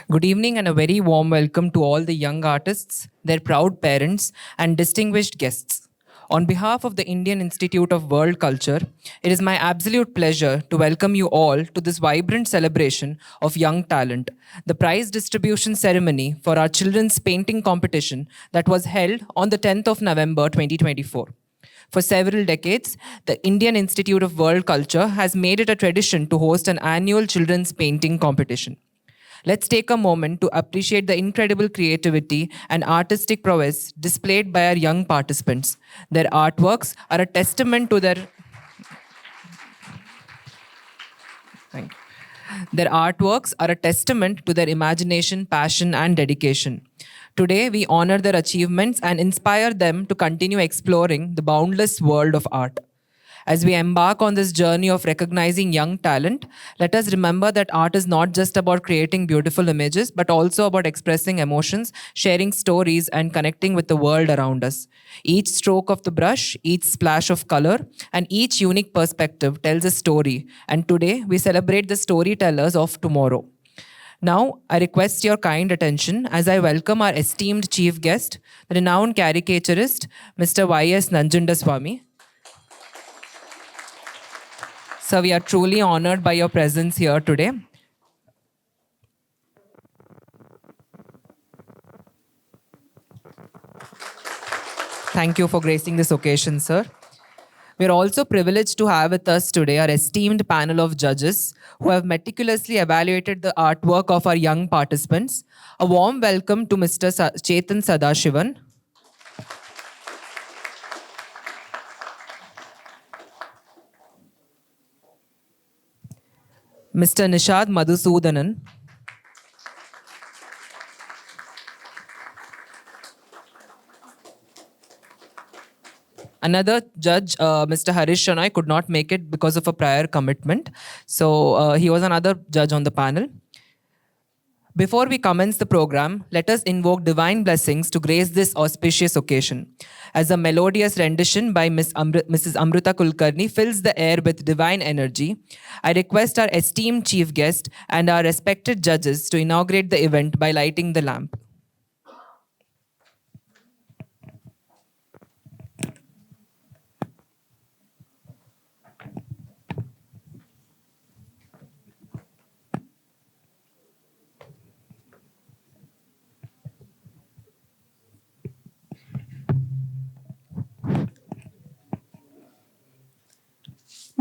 Good evening and a very warm welcome to all the young artists, their proud parents, and distinguished guests. On behalf of the Indian Institute of World Culture, it is my absolute pleasure to welcome you all to this vibrant celebration of young talent, the prize distribution ceremony for our children's painting competition that was held on the 10th of November 2024. For several decades, the Indian Institute of World Culture has made it a tradition to host an annual children's painting competition. Let's take a moment to appreciate the incredible creativity and artistic prowess displayed by our young participants. Their artworks are a testament to their Thank you. Their artworks are a testament to their imagination, passion, and dedication. Today, we honor their achievements and inspire them to continue exploring the boundless world of art. As we embark on this journey of recognizing young talent, let us remember that art is not just about creating beautiful images, but also about expressing emotions, sharing stories, and connecting with the world around us. Each stroke of the brush, each splash of color, and each unique perspective tells a story. And today, we celebrate the storytellers of tomorrow. Now, I request your kind attention as I welcome our esteemed chief guest, the renowned caricaturist, Mr. Y.S. Nanjundaswamy. So we are truly honored by your presence here today. Thank you for gracing this occasion, sir. We are also privileged to have with us today our esteemed panel of judges who have meticulously evaluated the artwork of our young participants. A warm welcome to Mr. Chetan Sadashivan, Mr. Nishad Madhusudanan, another judge, Mr. Harish Shanoy, could not make it because of a prior commitment. So he was another judge on the panel. Before we commence the program, let us invoke divine blessings to grace this auspicious occasion. As a melodious rendition by Mrs. Amrita Kulkarni fills the air with divine energy, I request our esteemed chief guest and our respected judges to inaugurate the event by lighting the lamp.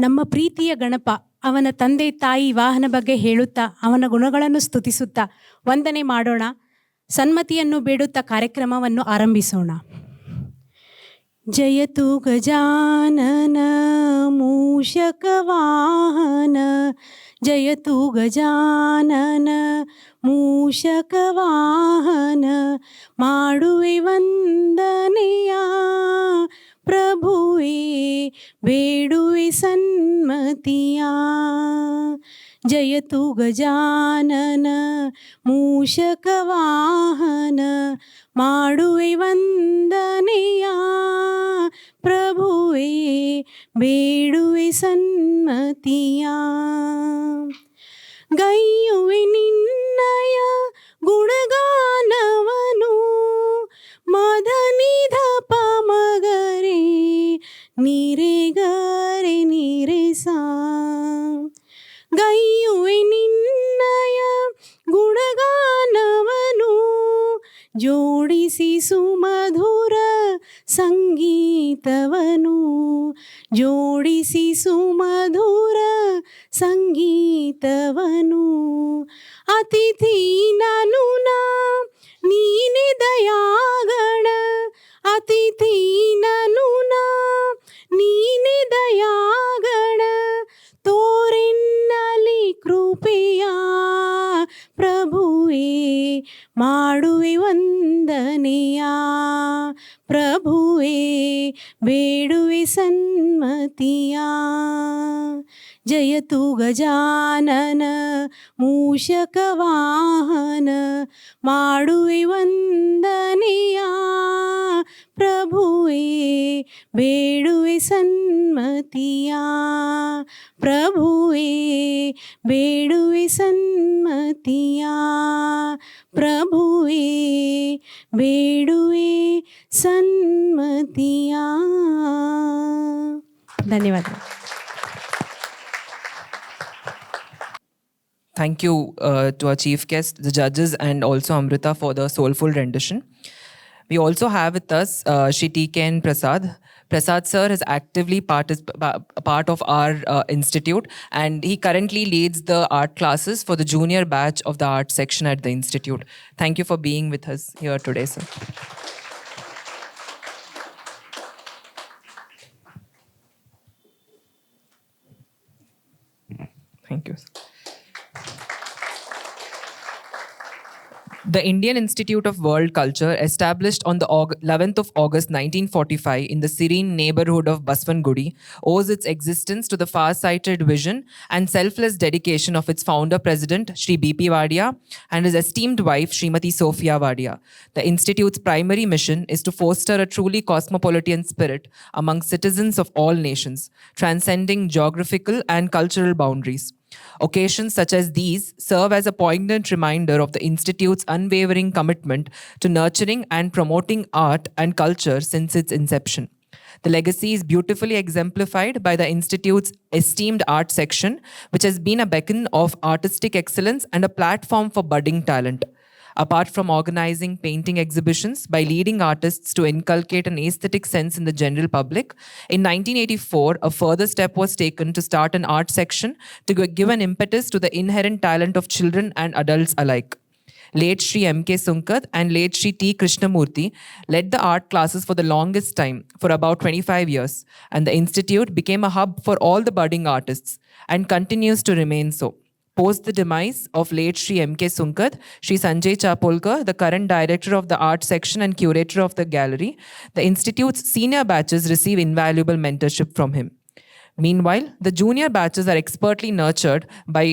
ನಮ್ಮ ಪ್ರೀತಿಯ ಗಣಪ ಅವನ ತಂದೆ ತಾಯಿ ವಾಹನ ಬಗ್ಗೆ ಹೇಳುತ್ತಾ ಅವನ ಗುಣಗಳನ್ನು ಸ್ತುತಿಸುತ್ತಾ ವಂದನೆ ಮಾಡೋಣ. ಸನ್ಮತಿಯನ್ನು ಬೇಡುತ್ತಾ ಕಾರ್ಯಕ್ರಮವನ್ನು ಆರಂಭಿಸೋಣ. ಜಯತು ಗಜಾನನ ಮೂಷಕ ವಾಹನ, ಜಯತು ಗಜಾನನ ಮೂಷಕ ವಾಹನ, ಮಾಡುವೆ ವಂದನೆಯ ಪ್ರಭುವೇ ಬೇಡುವೆ ಸನ್ಮತಿಯ. ಜಯತು ಗಜಾನನ ಮೂಷಕ ವಾಹನ, ಮಾಡುವೆ ವಂದನೆಯ ಪ್ರಭುವೇ ಬೇಡುವೆ ಸನ್ಮತಿಯ. ಗೈಯುವೆ ನಿನ್ನಯ ಗುಣಗಾನವನು, ಮದನಿಧ ಪಮಗರೆ ನೀರೆ ಗರೆ ನೀರೆ ಸಾ. ಗೈಯುವೆ ನಿನ್ನಯ ಗುಣಗಾನವನು, ಜೋಡಿಸಿ ಸುಮಧುರ ಸಂಗೀತವನು, ಜೋಡಿಸಿ ಸುಮಧುರ ಸಂಗೀತವನು. ಅತಿಥಿ ನಾನು ನಾ ನೀನೆ ದಯಾಗಣ, ಅತಿಥಿ ನಾನು ನಾ ನೀನೆ ದಯಾಗಣ, ತೋರೆನ್ನಲಿ ಕೃಪೆಯ ಪ್ರಭುವೇ ಮಾಡುವೆ ವಂದನೆಯ ಪ್ರಭುವೇ ಬೇಡುವೆ ಸನ್ಮತಿಯ. ಜಯತು ಗಜಾನನ ಮೂಷಕ ವಾಹನ, ಮಾಡುವೆ ವಂದನೆಯ ಪ್ರಭುವೇ ಬೇಡುವೆ ಸನ್ಮತಿಯ ಪ್ರಭುವೇ ಬೇಡುವೆ ಸನ್ಮತಿಯ. ಸನ್ಮತಿಯ ಪ್ರಭುವೇ ಬೇಡುವೆ ಸನ್ಮತಿಯ. ಧನ್ಯವಾದ. Thank you to our chief guest, the judges, and also Amrita for the soulful rendition. We also have with us Shri T.K.N. Prasad. Prasad sir is actively part of our institute, and he currently leads the art classes for the junior batch of the art section at the institute. Thank you for being with us here today, sir. Thank you, sir. The Indian Institute of World Culture, established on the 11th of August 1945 in the serene neighborhood of Baswangudi, owes its existence to the far-sighted vision and selfless dedication of its founder president, Shri B.P. Wadia, and his esteemed wife, Srimati Sophia Wadia. The institute's primary mission is to foster a truly cosmopolitan spirit among citizens of all nations, transcending geographical and cultural boundaries. Occasions such as these serve as a poignant reminder of the Institute's unwavering commitment to nurturing and promoting art and culture since its inception. The legacy is beautifully exemplified by the Institute's esteemed art section, which has been a beacon of artistic excellence and a platform for budding talent. Apart from organizing painting exhibitions by leading artists to inculcate an aesthetic sense in the general public, in 1984, a further step was taken to start an art section to give an impetus to the inherent talent of children and adults alike. Late Shri M.K. Sunkad and late Shri T. Krishnamurti led the art classes for the longest time, for about 25 years, and the institute became a hub for all the budding artists and continues to remain so. Post the demise of late Shri M.K. Sunkad, Shri Sanjay Chapolkar, the current director of the art section and curator of the gallery, the institute's senior batches receive invaluable mentorship from him. Meanwhile, the junior batches are expertly nurtured by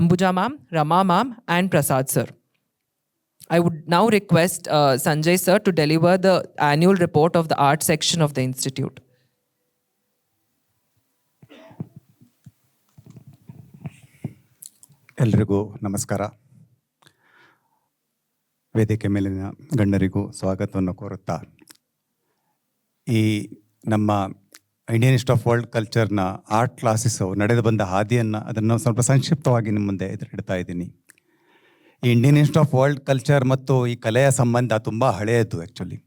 Ambuja ma'am, Rama ma'am, and Prasad sir. I would now request Sanjay sir to deliver the annual report of the art section of the institute. ಎಲ್ರಿಗೂ ನಮಸ್ಕಾರ. ವೇದಿಕೆ ಮೇಲಿನ ಗಣ್ಯರಿಗೂ ಸ್ವಾಗತವನ್ನು ಕೋರುತ್ತಾ, ಈ ನಮ್ಮ Indian institute of world ಕಲ್ಚರ್ನ art classes ನಡೆದು ಬಂದ ಹಾದಿಯನ್ನು ಅದನ್ನು ಸ್ವಲ್ಪ ಸಂಕ್ಷಿಪ್ತವಾಗಿ ನಿಮ್ಮ ಮುಂದೆ ಇಡ್ತಾ ಇದ್ದೀನಿ. ಈ Indian institute of world culture ಮತ್ತು ಈ ಕಲೆಯ ಸಂಬಂಧ ತುಂಬ ಹಳೆಯದು. ಆ್ಯಕ್ಚುಲಿ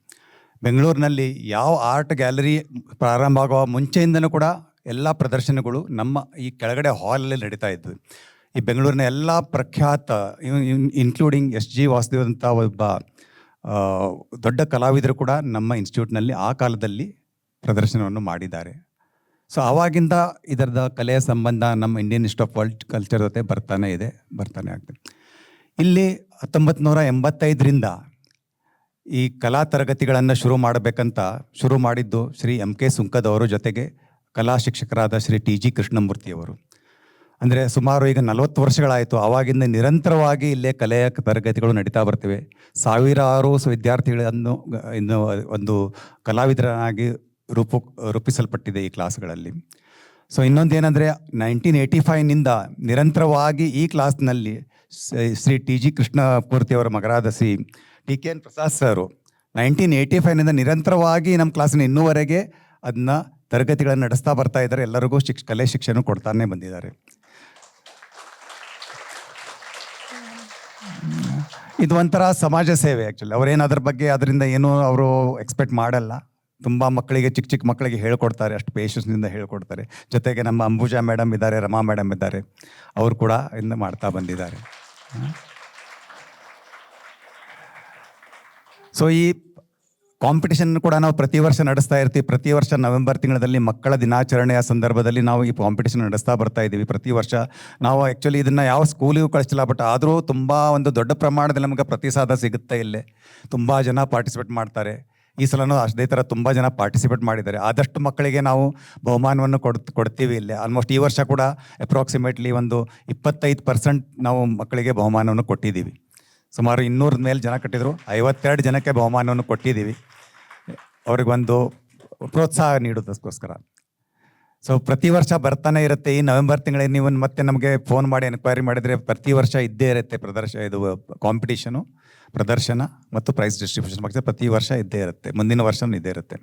ಬೆಂಗಳೂರಿನಲ್ಲಿ ಯಾವ ಆರ್ಟ್ ಗ್ಯಾಲರಿ ಪ್ರಾರಂಭ ಆಗುವ ಮುಂಚೆಯಿಂದನೂ ಕೂಡ ಎಲ್ಲ ಪ್ರದರ್ಶನಗಳು ನಮ್ಮ ಈ ಕೆಳಗಡೆ ಹಾಲಲ್ಲಿ ನಡೀತಾ ಇದ್ವು. ಈ ಬೆಂಗಳೂರಿನ ಎಲ್ಲ ಪ್ರಖ್ಯಾತ ಇನ್ಕ್ಲೂಡಿಂಗ್ ಎಸ್ ಜಿ ವಾಸುದೇವ್ ಅಂತ ಒಬ್ಬ ದೊಡ್ಡ ಕಲಾವಿದರು ಕೂಡ ನಮ್ಮ ಇನ್ಸ್ಟಿಟ್ಯೂಟ್ನಲ್ಲಿ ಆ ಕಾಲದಲ್ಲಿ ಪ್ರದರ್ಶನವನ್ನು ಮಾಡಿದ್ದಾರೆ. ಸೊ ಆವಾಗಿಂದ ಇದರದ ಕಲೆಯ ಸಂಬಂಧ ನಮ್ಮ Indian institute of world culture ಜೊತೆ ಬರ್ತಾನೆ ಆಗ್ತದೆ. ಇಲ್ಲಿ 1985ರಿಂದ ಈ ಕಲಾ ತರಗತಿಗಳನ್ನು ಶುರು ಮಾಡಿದ್ದು ಶ್ರೀ M.K. ಸುಂಕದ್ ಅವರು, ಜೊತೆಗೆ ಕಲಾ ಶಿಕ್ಷಕರಾದ ಶ್ರೀ T.G. ಕೃಷ್ಣಮೂರ್ತಿಯವರು. ಅಂದರೆ ಸುಮಾರು ಈಗ 40 ವರ್ಷಗಳಾಯಿತು. ಆವಾಗಿಂದ ನಿರಂತರವಾಗಿ ಇಲ್ಲೇ ಕಲೆಯ ತರಗತಿಗಳು ನಡೀತಾ ಬರ್ತಿವೆ. ಸಾವಿರಾರು ವಿದ್ಯಾರ್ಥಿಗಳನ್ನು ಇನ್ನು ಒಂದು ಕಲಾವಿದರಾಗಿ ರೂಪಿಸಲ್ಪಟ್ಟಿದೆ ಈ ಕ್ಲಾಸ್ಗಳಲ್ಲಿ. ಸೊ ಇನ್ನೊಂದೇನೆಂದರೆ 1985ನಿಂದ ನಿರಂತರವಾಗಿ ಈ ಕ್ಲಾಸ್ನಲ್ಲಿ ಶ್ರೀ T.G. ಕೃಷ್ಣಮೂರ್ತಿಯವರ ಮಗರಾದ ಶ್ರೀ T.K.N. ಪ್ರಸಾದ್ ಸರು 1985ನಿಂದ ನಿರಂತರವಾಗಿ ನಮ್ಮ ಕ್ಲಾಸಿನ ಇನ್ನೂವರೆಗೆ ಅದನ್ನ ತರಗತಿಗಳನ್ನು ನಡೆಸ್ತಾ ಬರ್ತಾ ಇದ್ದಾರೆ. ಎಲ್ಲರಿಗೂ ಕಲೆ ಶಿಕ್ಷಣ ಕೊಡ್ತಾನೆ ಬಂದಿದ್ದಾರೆ. ಇದು ಒಂಥರ ಸಮಾಜ ಸೇವೆ. ಆ್ಯಕ್ಚುಲಿ ಅವರೇನು ಅದ್ರ ಬಗ್ಗೆ ಅದರಿಂದ ಏನೂ ಅವರು ಎಕ್ಸ್ಪೆಕ್ಟ್ ಮಾಡಲ್ಲ. ತುಂಬ ಮಕ್ಕಳಿಗೆ ಚಿಕ್ಕ ಮಕ್ಕಳಿಗೆ ಹೇಳ್ಕೊಡ್ತಾರೆ, ಅಷ್ಟು ಪೇಷನ್ಸ್ನಿಂದ ಹೇಳ್ಕೊಡ್ತಾರೆ. ಜೊತೆಗೆ ನಮ್ಮ ಅಂಬುಜಾ ಮೇಡಮ್ ಇದ್ದಾರೆ, ರಮಾ ಮೇಡಮ್ ಇದ್ದಾರೆ, ಅವರು ಕೂಡ ಇಂದ ಮಾಡ್ತಾ ಬಂದಿದ್ದಾರೆ. ಸೊ ಈ ಕಾಂಪಿಟಿಷನ್ ಕೂಡ ನಾವು ಪ್ರತಿ ವರ್ಷ ನಡೆಸ್ತಾ ಇರ್ತೀವಿ. ಪ್ರತಿ ವರ್ಷ ನವೆಂಬರ್ ತಿಂಗಳಲ್ಲಿ ಮಕ್ಕಳ ದಿನಾಚರಣೆಯ ಸಂದರ್ಭದಲ್ಲಿ ನಾವು ಈ ಕಾಂಪಿಟಿಷನ್ ನಡೆಸ್ತಾ ಬರ್ತಾ ಇದ್ದೀವಿ. ಪ್ರತಿ ವರ್ಷ ನಾವು ಆ್ಯಕ್ಚುಲಿ ಇದನ್ನು ಯಾವ ಸ್ಕೂಲಿಗೂ ಕಳಿಸ್ತಿಲ್ಲ, ಬಟ್ ಆದರೂ ತುಂಬ ಒಂದು ದೊಡ್ಡ ಪ್ರಮಾಣದಲ್ಲಿ ನಮಗೆ ಪ್ರತಿಸಾದ ಸಿಗುತ್ತೆ. ಇಲ್ಲೇ ತುಂಬ ಜನ ಪಾರ್ಟಿಸಿಪೇಟ್ ಮಾಡ್ತಾರೆ. ಈ ಸಲನೂ ಅದೇ ಥರ ತುಂಬ ಜನ ಪಾರ್ಟಿಸಿಪೇಟ್ ಮಾಡಿದ್ದಾರೆ. ಆದಷ್ಟು ಮಕ್ಕಳಿಗೆ ನಾವು ಬಹುಮಾನವನ್ನು ಕೊಡ್ತೀವಿ ಇಲ್ಲೇ. ಆಲ್ಮೋಸ್ಟ್ ಈ ವರ್ಷ ಕೂಡ ಅಪ್ರಾಕ್ಸಿಮೇಟ್ಲಿ ಒಂದು 25% ನಾವು ಮಕ್ಕಳಿಗೆ ಬಹುಮಾನವನ್ನು ಕೊಟ್ಟಿದ್ದೀವಿ. ಸುಮಾರು 200 ಮೇಲೆ ಜನ ಕಟ್ಟಿದ್ರು, 52 ಜನಕ್ಕೆ ಬಹುಮಾನವನ್ನು ಕೊಟ್ಟಿದ್ದೀವಿ, ಅವ್ರಿಗೊಂದು ಪ್ರೋತ್ಸಾಹ ನೀಡೋದಕ್ಕೋಸ್ಕರ. ಸೊ ಪ್ರತಿ ವರ್ಷ ಬರ್ತಾನೆ ಇರುತ್ತೆ. ಈ ನವೆಂಬರ್ ತಿಂಗಳಿಗೆ ನೀವು ಮತ್ತೆ ನಮಗೆ ಫೋನ್ ಮಾಡಿ ಎನ್ಕ್ವೈರಿ ಮಾಡಿದರೆ ಪ್ರತಿ ವರ್ಷ ಇದ್ದೇ ಇರುತ್ತೆ ಇದು ಕಾಂಪಿಟೇಷನು, ಪ್ರದರ್ಶನ ಮತ್ತು ಪ್ರೈಸ್ ಡಿಸ್ಟ್ರಿಬ್ಯೂಷನ್ ಬಗ್ಗೆ ಪ್ರತಿ ವರ್ಷ ಇದ್ದೇ ಇರುತ್ತೆ. ಮುಂದಿನ ವರ್ಷವೂ ಇದ್ದೇ ಇರುತ್ತೆ.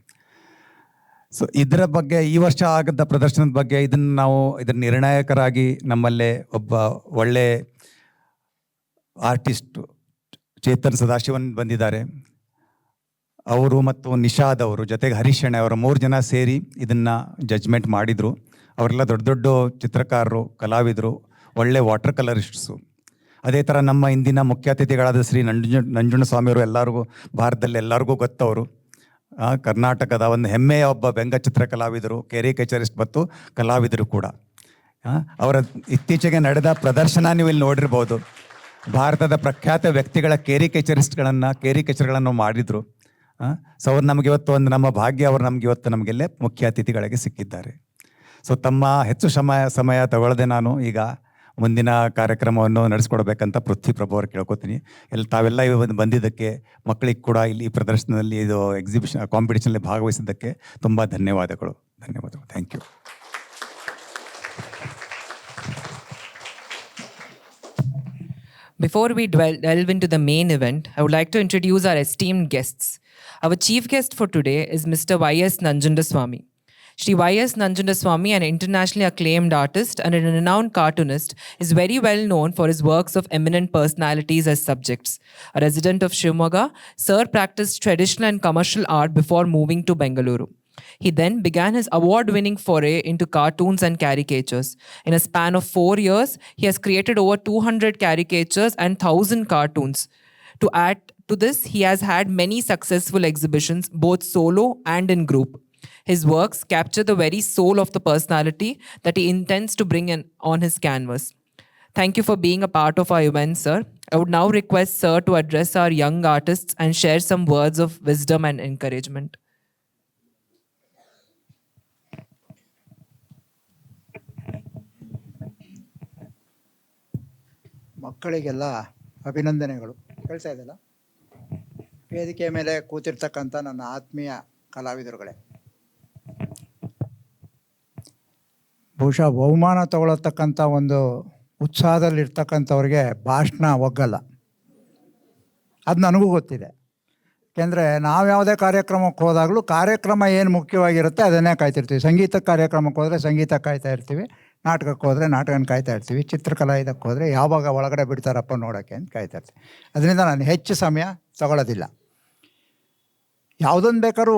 ಸೊ ಇದರ ಬಗ್ಗೆ ಈ ವರ್ಷ ಆಗದ ಪ್ರದರ್ಶನದ ಬಗ್ಗೆ ಇದರ ನಿರ್ಣಾಯಕರಾಗಿ ನಮ್ಮಲ್ಲೇ ಒಬ್ಬ ಒಳ್ಳೆ ಆರ್ಟಿಸ್ಟ್ ಚೇತನ್ ಸದಾಶಿವನ್ ಬಂದಿದ್ದಾರೆ. ಅವರು ಮತ್ತು ನಿಷಾದ್ ಅವರು ಜೊತೆಗೆ ಹರೀಶ್ ಶೆಣೆ ಅವರ 3 ಜನ ಸೇರಿ ಇದನ್ನು ಜಡ್ಜ್ಮೆಂಟ್ ಮಾಡಿದರು. ಅವರೆಲ್ಲ ದೊಡ್ಡ ದೊಡ್ಡ ಚಿತ್ರಕಾರರು, ಕಲಾವಿದರು, ಒಳ್ಳೆ ವಾಟರ್ ಕಲರಿಸ್ಟ್ಸು. ಅದೇ ಥರ ನಮ್ಮ ಇಂದಿನ ಮುಖ್ಯ ಅತಿಥಿಗಳಾದ ಶ್ರೀ ನಂಜುಂಡಸ್ವಾಮಿಯವರು ಎಲ್ಲರಿಗೂ ಭಾರತದಲ್ಲಿ ಎಲ್ಲರಿಗೂ ಗೊತ್ತವರು. ಕರ್ನಾಟಕದ ಒಂದು ಹೆಮ್ಮೆಯ ಒಬ್ಬ ವ್ಯಂಗ್ಯಚಿತ್ರ ಕಲಾವಿದರು, ಕ್ಯಾರಿಕೇಚರಿಸ್ಟ್ ಮತ್ತು ಕಲಾವಿದರು ಕೂಡ. ಅವರ ಇತ್ತೀಚೆಗೆ ನಡೆದ ಪ್ರದರ್ಶನ ನೀವು ಇಲ್ಲಿ ನೋಡಿರ್ಬೋದು. ಭಾರತದ ಪ್ರಖ್ಯಾತ ವ್ಯಕ್ತಿಗಳ ಕ್ಯಾರಿಕೇಚರ್ಗಳನ್ನು ಮಾಡಿದರು. ಸೊ ಅವ್ರು ನಮಗೆ ಇವತ್ತು ನಮ್ಮ ಭಾಗ್ಯ, ಅವರು ನಮಗೆಲ್ಲೇ ಮುಖ್ಯ ಅತಿಥಿಗಳಿಗೆ ಸಿಕ್ಕಿದ್ದಾರೆ. ಸೊ ತಮ್ಮ ಹೆಚ್ಚು ಸಮಯ ತಗೊಳ್ಳದೆ ನಾನು ಈಗ ಮುಂದಿನ ಕಾರ್ಯಕ್ರಮವನ್ನು ನಡೆಸ್ಕೊಡ್ಬೇಕಂತ ಪೃಥ್ವಿಪ್ರಭು ಅವ್ರು ಕೇಳ್ಕೊತೀನಿ. ತಾವೆಲ್ಲ ಬಂದಿದ್ದಕ್ಕೆ, ಮಕ್ಕಳಿಗೆ ಕೂಡ ಇಲ್ಲಿ ಪ್ರದರ್ಶನದಲ್ಲಿ ಇದು ಕಾಂಪಿಟೇಷನಲ್ಲಿ ಭಾಗವಹಿಸಿದ್ದಕ್ಕೆ ತುಂಬ ಧನ್ಯವಾದಗಳು. Thank you. Before we delve into the main event, I would like to introduce our esteemed guests. Our chief guest for today is Mr. Y.S. Nanjundaswamy. Shri Y.S. Nanjundaswamy, an internationally acclaimed artist and a renowned cartoonist, is very well known for his works of eminent personalities as subjects. A resident of Shivamogga, Sir practiced traditional and commercial art before moving to Bengaluru. He then began his award-winning foray into cartoons and caricatures. In a span of 4 years, he has created over 200 caricatures and 1,000 cartoons. To add to this, he has had many successful exhibitions, both solo and in group. His works capture the very soul of the personality that he intends to bring in on his canvas. Thank you for being a part of our event, sir. I would now request sir to address our young artists and share some words of wisdom and encouragement. ಮಕ್ಕಳಿಗೆಲ್ಲ ಅಭಿನಂದನೆಗಳು. ಕೇಳ್ತಾ ಇದೆಯಲ್ಲ? ವೇದಿಕೆಯ ಮೇಲೆ ಕೂತಿರ್ತಕ್ಕಂಥ ನನ್ನ ಆತ್ಮೀಯ ಕಲಾವಿದರುಗಳೇ, ಬಹುಶಃ ಬಹುಮಾನ ತಗೊಳ್ಳತಕ್ಕಂಥ ಒಂದು ಉತ್ಸಾಹದಲ್ಲಿರ್ತಕ್ಕಂಥವ್ರಿಗೆ ಭಾಷಣ ಒಗ್ಗಲ್ಲ. ಅದು ನನಗೂ ಗೊತ್ತಿದೆ. ಯಾಕೆಂದರೆ ನಾವು ಯಾವುದೇ ಕಾರ್ಯಕ್ರಮಕ್ಕೆ ಹೋದಾಗಲೂ ಕಾರ್ಯಕ್ರಮ ಏನು ಮುಖ್ಯವಾಗಿರುತ್ತೆ ಅದನ್ನೇ ಕಾಯ್ತಿರ್ತೀವಿ. ಸಂಗೀತ ಕಾರ್ಯಕ್ರಮಕ್ಕೆ ಹೋದರೆ ಸಂಗೀತ ಕಾಯ್ತಾ ಇರ್ತೀವಿ, ನಾಟಕಕ್ಕೆ ಹೋದರೆ ನಾಟಕನ ಕಾಯ್ತಾ ಇರ್ತೀವಿ, ಚಿತ್ರಕಲಾ ಇದಕ್ಕೆ ಹೋದರೆ ಯಾವಾಗ ಒಳಗಡೆ ಬಿಡ್ತಾರಪ್ಪ ನೋಡೋಕ್ಕೆ ಅಂತ ಕಾಯ್ತಾ ಇರ್ತೀವಿ. ಅದರಿಂದ ನಾನು ಹೆಚ್ಚು ಸಮಯ ತಗೊಳ್ಳೋದಿಲ್ಲ. ಯಾವುದನ್ನು ಬೇಕಾದ್ರೂ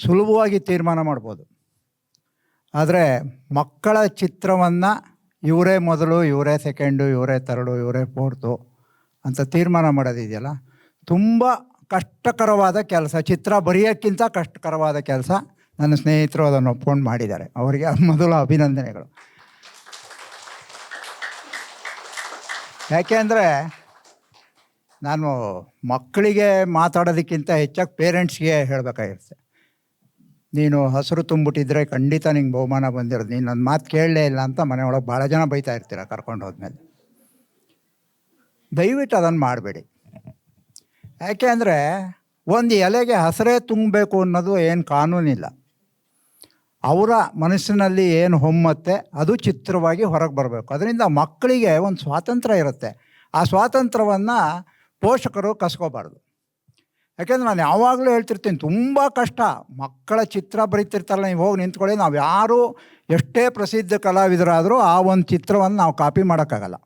ಸುಲಭವಾಗಿ ತೀರ್ಮಾನ ಮಾಡ್ಬೋದು. ಆದರೆ ಮಕ್ಕಳ ಚಿತ್ರವನ್ನು ಇವರೇ ಮೊದಲು, ಇವರೇ ಸೆಕೆಂಡು, ಇವರೇ ಥರ್ಡು, ಇವರೇ ಫೋರ್ತು ಅಂತ ತೀರ್ಮಾನ ಮಾಡೋದಿದೆಯಲ್ಲ, ತುಂಬ ಕಷ್ಟಕರವಾದ ಕೆಲಸ. ಚಿತ್ರ ಬರೆಯೋಕ್ಕಿಂತ ಕಷ್ಟಕರವಾದ ಕೆಲಸ. ನನ್ನ ಸ್ನೇಹಿತರು ಅದನ್ನು ಒಪ್ಕೊಂಡು ಮಾಡಿದ್ದಾರೆ. ಅವರಿಗೆ ಮೊದಲು ಅಭಿನಂದನೆಗಳು. ಯಾಕೆ ಅಂದರೆ ನಾನು ಮಕ್ಕಳಿಗೆ ಮಾತಾಡೋದಕ್ಕಿಂತ ಹೆಚ್ಚಾಗಿ ಪೇರೆಂಟ್ಸ್ಗೆ ಹೇಳಬೇಕಾಗಿರುತ್ತೆ. ನೀನು ಹಸಿರು ತುಂಬಿಟ್ಟಿದ್ರೆ ಖಂಡಿತ ನಿಂಗೆ ಬಹುಮಾನ ಬಂದಿರೋದು, ನೀನು ನನ್ನ ಮಾತು ಕೇಳಲೇ ಇಲ್ಲ ಅಂತ ಮನೆಯೊಳಗೆ ಭಾಳ ಜನ ಬೈತಾ ಇರ್ತೀರ ಕರ್ಕೊಂಡು ಹೋದ್ಮೇಲೆ. ದಯವಿಟ್ಟು ಅದನ್ನು ಮಾಡಬೇಡಿ. ಯಾಕೆ ಅಂದರೆ ಒಂದು ಎಲೆಗೆ ಹಸಿರೇ ತುಂಬಬೇಕು ಅನ್ನೋದು ಏನು ಕಾನೂನಿಲ್ಲ. ಅವರ ಮನಸ್ಸಿನಲ್ಲಿ ಏನು ಹೊಮ್ಮತ್ತೆ ಅದು ಚಿತ್ರವಾಗಿ ಹೊರಗೆ ಬರಬೇಕು. ಅದರಿಂದ ಮಕ್ಕಳಿಗೆ ಒಂದು ಸ್ವಾತಂತ್ರ್ಯ ಇರುತ್ತೆ. ಆ ಸ್ವಾತಂತ್ರ್ಯವನ್ನು ಪೋಷಕರು ಕಸ್ಕೋಬಾರ್ದು. ಯಾಕೆಂದರೆ ನಾನು ಯಾವಾಗಲೂ ಹೇಳ್ತಿರ್ತೀನಿ, ತುಂಬ ಕಷ್ಟ. ಮಕ್ಕಳ ಚಿತ್ರ ಬರೀತಿರ್ತಾರಲ್ಲ, ನೀವು ಹೋಗಿ ನಿಂತ್ಕೊಳ್ಳಿ, ನಾವು ಯಾರೂ ಎಷ್ಟೇ ಪ್ರಸಿದ್ಧ ಕಲಾವಿದರಾದರೂ ಆ ಒಂದು ಚಿತ್ರವನ್ನು ನಾವು ಕಾಪಿ ಮಾಡೋಕ್ಕಾಗಲ್ಲ.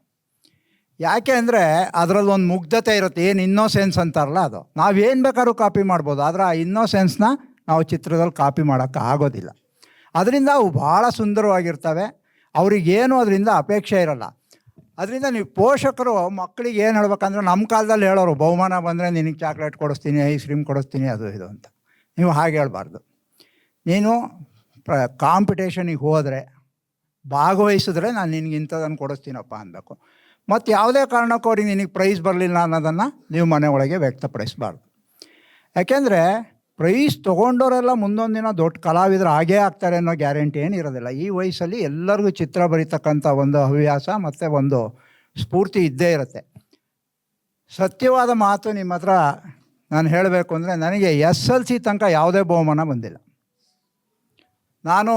ಯಾಕೆ ಅಂದರೆ ಅದರಲ್ಲಿ ಒಂದು ಮುಗ್ಧತೆ ಇರುತ್ತೆ, ಏನು ಇನ್ನೋಸೆನ್ಸ್ ಅಂತಾರಲ್ಲ ಅದು. ನಾವೇನು ಬೇಕಾದ್ರೂ ಕಾಪಿ ಮಾಡ್ಬೋದು, ಆದರೆ ಆ ಇನ್ನೋಸೆನ್ಸ್ನ ನಾವು ಚಿತ್ರದಲ್ಲಿ ಕಾಪಿ ಮಾಡೋಕ್ಕೆ ಆಗೋದಿಲ್ಲ. ಅದರಿಂದ ಅವು ಭಾಳ ಸುಂದರವಾಗಿರ್ತವೆ. ಅವರಿಗೇನು ಅದರಿಂದ ಅಪೇಕ್ಷೆ ಇರೋಲ್ಲ. ಅದರಿಂದ ನೀವು ಪೋಷಕರು ಮಕ್ಕಳಿಗೆ ಏನು ಹೇಳ್ಬೇಕಂದ್ರೆ, ನಮ್ಮ ಕಾಲದಲ್ಲಿ ಹೇಳೋರು ಬಹುಮಾನ ಬಂದರೆ ನಿನಗೆ ಚಾಕ್ಲೇಟ್ ಕೊಡಿಸ್ತೀನಿ, ಐಸ್ ಕ್ರೀಮ್ ಕೊಡಿಸ್ತೀನಿ, ಅದು ಇದು ಅಂತ. ನೀವು ಹಾಗೆ ಹೇಳಬಾರ್ದು. ನೀನು ಕಾಂಪಿಟೇಷನಿಗೆ ಹೋದರೆ, ಭಾಗವಹಿಸಿದ್ರೆ ನಾನು ನಿನಗೆ ಇಂಥದನ್ನು ಕೊಡಿಸ್ತೀನಪ್ಪ ಅನ್ಬೇಕು. ಮತ್ತು ಯಾವುದೇ ಕಾರಣಕ್ಕೂ ಅವ್ರಿಗೆ ನಿನಗೆ ಪ್ರೈಸ್ ಬರಲಿಲ್ಲ ಅನ್ನೋದನ್ನು ನೀವು ಮನೆ ಒಳಗೆ ವ್ಯಕ್ತಪಡಿಸಬಾರ್ದು. ಯಾಕೆಂದರೆ ಪ್ರೈಸ್ ತೊಗೊಂಡವರೆಲ್ಲ ಮುಂದೊಂದು ದಿನ ದೊಡ್ಡ ಕಲಾವಿದರು ಆಗೇ ಆಗ್ತಾರೆ ಅನ್ನೋ ಗ್ಯಾರಂಟಿ ಏನು ಇರೋದಿಲ್ಲ. ಈ ವಯಸ್ಸಲ್ಲಿ ಎಲ್ಲರಿಗೂ ಚಿತ್ರ ಬರೀತಕ್ಕಂಥ ಒಂದು ಹವ್ಯಾಸ ಮತ್ತು ಒಂದು ಸ್ಫೂರ್ತಿ ಇದ್ದೇ ಇರುತ್ತೆ. ಸತ್ಯವಾದ ಮಾತು ನಿಮ್ಮ ಹತ್ರ ನಾನು ಹೇಳಬೇಕು ಅಂದರೆ, ನನಗೆ SLC ತನಕ ಯಾವುದೇ ಬಹುಮಾನ ಬಂದಿಲ್ಲ. ನಾನು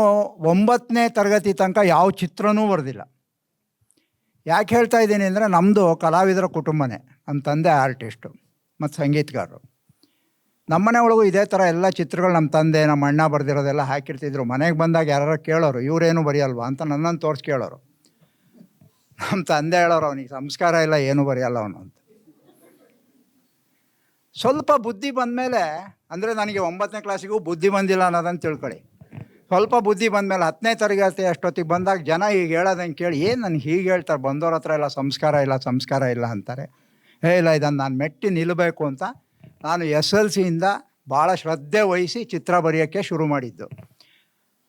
9ನೇ ತರಗತಿ ತನಕ ಯಾವ ಚಿತ್ರನೂ ಬರೆದಿಲ್ಲ. ಯಾಕೆ ಹೇಳ್ತಾ ಇದ್ದೀನಿ ಅಂದರೆ, ನಮ್ಮದು ಕಲಾವಿದರ ಕುಟುಂಬನೇ. ನಮ್ಮ ತಂದೆ ಆರ್ಟಿಸ್ಟು ಮತ್ತು ಸಂಗೀತಗಾರರು. ನಮ್ಮನೆ ಒಳಗೂ ಇದೇ ಥರ ಎಲ್ಲ ಚಿತ್ರಗಳು ನಮ್ಮ ತಂದೆ ನಮ್ಮ ಅಣ್ಣ ಬರೆದಿರೋದೆಲ್ಲ ಹಾಕಿರ್ತಿದ್ರು. ಮನೆಗೆ ಬಂದಾಗ ಯಾರು ಕೇಳೋರು, ಇವರೇನು ಬರೆಯಲ್ವಾ ಅಂತ ನನ್ನನ್ನು ತೋರಿಸಿ ಕೇಳೋರು. ನಮ್ಮ ತಂದೆ ಹೇಳೋರು, ಅವನಿಗೆ ಸಂಸ್ಕಾರ ಇಲ್ಲ, ಏನೂ ಬರೆಯಲ್ಲ ಅವನು ಅಂತ. ಸ್ವಲ್ಪ ಬುದ್ಧಿ ಬಂದಮೇಲೆ, ಅಂದರೆ ನನಗೆ 9ನೇ ಕ್ಲಾಸಿಗೂ ಬುದ್ಧಿ ಬಂದಿಲ್ಲ ಅನ್ನೋದನ್ನು ತಿಳ್ಕೊಳ್ಳಿ. ಸ್ವಲ್ಪ ಬುದ್ಧಿ ಬಂದಮೇಲೆ 10ನೇ ತರಗತಿ ಅಷ್ಟೊತ್ತಿಗೆ ಬಂದಾಗ ಜನ ಈಗ ಹೇಳೋದಂಗೆ ಕೇಳಿ, ಏನು ನನಗೆ ಹೀಗೆ ಹೇಳ್ತಾರೆ, ಬಂದವ್ರ ಹತ್ರ ಎಲ್ಲ ಸಂಸ್ಕಾರ ಇಲ್ಲ ಅಂತಾರೆ. ಇಲ್ಲ, ಇದನ್ನು ನಾನು ಮೆಟ್ಟಿ ನಿಲ್ಲಬೇಕು ಅಂತ ನಾನು SLCಯಿಂದ ಭಾಳ ಶ್ರದ್ಧೆ ವಹಿಸಿ ಚಿತ್ರ ಬರೆಯೋಕ್ಕೆ ಶುರು ಮಾಡಿದ್ದು.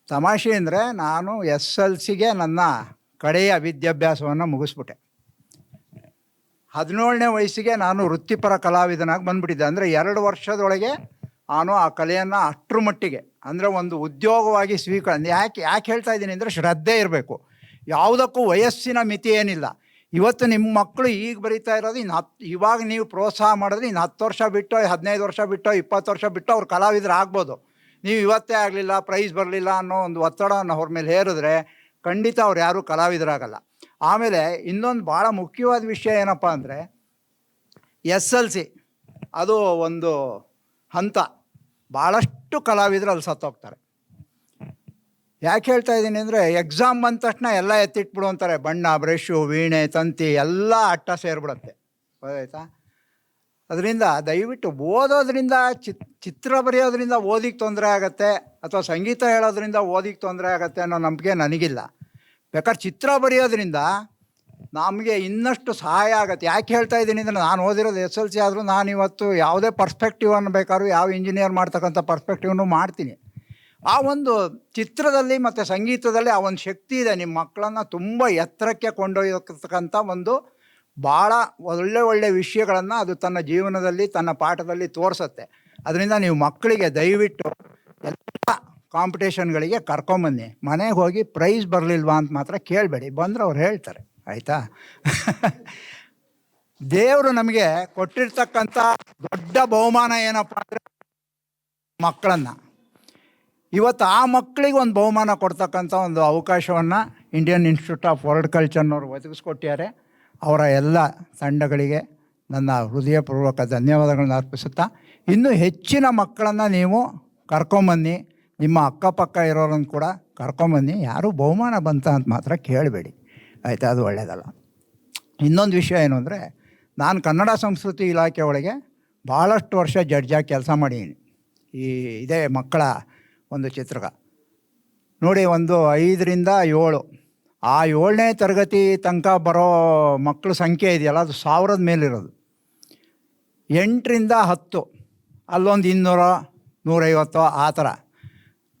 ತಮಾಷೆ ಅಂದರೆ, ನಾನು SLCಗೆ ನನ್ನ ಕಡೆಯ ವಿದ್ಯಾಭ್ಯಾಸವನ್ನು ಮುಗಿಸ್ಬಿಟ್ಟೆ. 17ನೇ ವಯಸ್ಸಿಗೆ ನಾನು ವೃತ್ತಿಪರ ಕಲಾವಿದನಾಗಿ ಬಂದುಬಿಟ್ಟಿದ್ದೆ. ಅಂದರೆ 2 ವರ್ಷದೊಳಗೆ ನಾನು ಆ ಕಲೆಯನ್ನು ಅಷ್ಟರ ಮಟ್ಟಿಗೆ, ಅಂದರೆ ಒಂದು ಉದ್ಯೋಗವಾಗಿ ಯಾಕೆ ಹೇಳ್ತಾ ಇದ್ದೀನಿ ಅಂದರೆ, ಶ್ರದ್ಧೆ ಇರಬೇಕು. ಯಾವುದಕ್ಕೂ ವಯಸ್ಸಿನ ಮಿತಿ ಏನಿಲ್ಲ. ಇವತ್ತು ನಿಮ್ಮ ಮಕ್ಕಳು ಈಗ ಬರೀತಾ ಇರೋದು, ಇವಾಗ ನೀವು ಪ್ರೋತ್ಸಾಹ ಮಾಡಿದ್ರೆ ಇನ್ನು 10 ವರ್ಷ ಬಿಟ್ಟು, 15 ವರ್ಷ ಬಿಟ್ಟು, 20 ವರ್ಷ ಬಿಟ್ಟು ಅವ್ರು ಕಲಾವಿದರು ಆಗ್ಬೋದು. ನೀವು ಇವತ್ತೇ ಆಗಲಿಲ್ಲ, ಪ್ರೈಸ್ ಬರಲಿಲ್ಲ ಅನ್ನೋ ಒಂದು ಒತ್ತಡವನ್ನು ಅವ್ರ ಮೇಲೆ ಹೇರಿದ್ರೆ ಖಂಡಿತ ಅವ್ರು ಯಾರೂ ಕಲಾವಿದರಾಗಲ್ಲ. ಆಮೇಲೆ ಇನ್ನೊಂದು ಭಾಳ ಮುಖ್ಯವಾದ ವಿಷಯ ಏನಪ್ಪ ಅಂದರೆ, SLC ಅದು ಒಂದು ಹಂತ. ಭಾಳಷ್ಟು ಕಲಾವಿದರು ಅಲ್ಲಿ ಸತ್ತೋಗ್ತಾರೆ. ಯಾಕೆ ಹೇಳ್ತಾ ಇದ್ದೀನಿ ಅಂದರೆ, ಎಕ್ಸಾಮ್ ಬಂದ ತಕ್ಷಣ ಎಲ್ಲ ಎತ್ತಿಟ್ಬಿಡು ಅಂತಾರೆ. ಬಣ್ಣ, ಬ್ರಷು, ವೀಣೆ, ತಂತಿ ಎಲ್ಲ ಅಟ್ಟ ಸೇರಿಬಿಡುತ್ತೆ. ಗೊತ್ತಾಯ್ತಾ? ಅದರಿಂದ ದಯವಿಟ್ಟು ಓದೋದ್ರಿಂದ, ಚಿತ್ರ ಬರೆಯೋದ್ರಿಂದ ಓದಿಗೆ ತೊಂದರೆ ಆಗುತ್ತೆ ಅಥವಾ ಸಂಗೀತ ಹೇಳೋದ್ರಿಂದ ಓದಿಗೆ ತೊಂದರೆ ಆಗುತ್ತೆ ಅನ್ನೋ ನಂಬಿಕೆ ನನಗಿಲ್ಲ. ಬೇಕಾದ್ರೆ ಚಿತ್ರ ಬರೆಯೋದ್ರಿಂದ ನಮಗೆ ಇನ್ನಷ್ಟು ಸಹಾಯ ಆಗುತ್ತೆ. ಯಾಕೆ ಹೇಳ್ತಾ ಇದ್ದೀನಿ ಅಂದರೆ, ನಾನು ಓದಿರೋದು SLC ಆದರೂ ನಾನು ಇವತ್ತು ಯಾವುದೇ ಪರ್ಸ್ಪೆಕ್ಟಿವನ್ನು ಬೇಕಾದ್ರೂ, ಯಾವ ಇಂಜಿನಿಯರ್ ಮಾಡ್ತಕ್ಕಂಥ ಪರ್ಸ್ಪೆಕ್ಟಿವನ್ನು ಮಾಡ್ತೀನಿ. ಆ ಒಂದು ಚಿತ್ರದಲ್ಲಿ ಮತ್ತು ಸಂಗೀತದಲ್ಲಿ ಆ ಒಂದು ಶಕ್ತಿ ಇದೆ. ನಿಮ್ಮ ಮಕ್ಕಳನ್ನು ತುಂಬ ಎತ್ತರಕ್ಕೆ ಕೊಂಡೊಯ್ಯತಕ್ಕಂಥ ಒಂದು ಭಾಳ ಒಳ್ಳೆ ವಿಷಯಗಳನ್ನು ಅದು ತನ್ನ ಜೀವನದಲ್ಲಿ, ತನ್ನ ಪಾಠದಲ್ಲಿ ತೋರಿಸುತ್ತೆ. ಅದರಿಂದ ನೀವು ಮಕ್ಕಳಿಗೆ ದಯವಿಟ್ಟು ಎಲ್ಲ ಕಾಂಪಿಟೇಷನ್ಗಳಿಗೆ ಕರ್ಕೊಂಬನ್ನಿ. ಮನೆಗೆ ಹೋಗಿ ಪ್ರೈಸ್ ಬರಲಿಲ್ವಾ ಅಂತ ಮಾತ್ರ ಕೇಳಬೇಡಿ, ಬಂದರೆ ಅವ್ರು ಹೇಳ್ತಾರೆ. ಆಯಿತಾ? ದೇವರು ನಮಗೆ ಕೊಟ್ಟಿರ್ತಕ್ಕಂಥ ದೊಡ್ಡ ಬಹುಮಾನ ಏನಪ್ಪ ಅಂದರೆ ಮಕ್ಕಳನ್ನು. ಇವತ್ತು ಆ ಮಕ್ಕಳಿಗೆ ಒಂದು ಬಹುಮಾನ ಕೊಡ್ತಕ್ಕಂಥ ಒಂದು ಅವಕಾಶವನ್ನು ಇಂಡಿಯನ್ ಇನ್ಸ್ಟಿಟ್ಯೂಟ್ ಆಫ್ ವರ್ಲ್ಡ್ ಕಲ್ಚರ್ನವರು ಒದಗಿಸ್ಕೊಟ್ಟಿದ್ದಾರೆ. ಅವರ ಎಲ್ಲ ತಂಡಗಳಿಗೆ ನನ್ನ ಹೃದಯಪೂರ್ವಕ ಧನ್ಯವಾದಗಳನ್ನ ಅರ್ಪಿಸುತ್ತಾ, ಇನ್ನೂ ಹೆಚ್ಚಿನ ಮಕ್ಕಳನ್ನು ನೀವು ಕರ್ಕೊಂಬನ್ನಿ. ನಿಮ್ಮ ಅಕ್ಕಪಕ್ಕ ಇರೋರನ್ನು ಕೂಡ ಕರ್ಕೊಂಬನ್ನಿ. ಯಾರೂ ಬಹುಮಾನ ಬಂತ ಅಂತ ಮಾತ್ರ ಕೇಳಬೇಡಿ, ಆಯಿತಾ? ಅದು ಒಳ್ಳೆಯದಲ್ಲ. ಇನ್ನೊಂದು ವಿಷಯ ಏನು ಅಂದರೆ, ನಾನು ಕನ್ನಡ ಸಂಸ್ಕೃತಿ ಇಲಾಖೆ ಒಳಗೆ ಭಾಳಷ್ಟು ವರ್ಷ ಜಡ್ಜಾಗಿ ಕೆಲಸ ಮಾಡಿದ್ದೀನಿ. ಇದೇ ಮಕ್ಕಳ ಒಂದು ಚಿತ್ರಕ ನೋಡಿ, ಒಂದು 5ರಿಂದ 7, ಆ 7ನೇ ತರಗತಿ ತನಕ ಬರೋ ಮಕ್ಕಳ ಸಂಖ್ಯೆ ಇದೆಯಲ್ಲ, ಅದು 1000 ಮೇಲಿರೋದು. 8ರಿಂದ 10 ಅಲ್ಲೊಂದು 200, 150 ಆ ಥರ.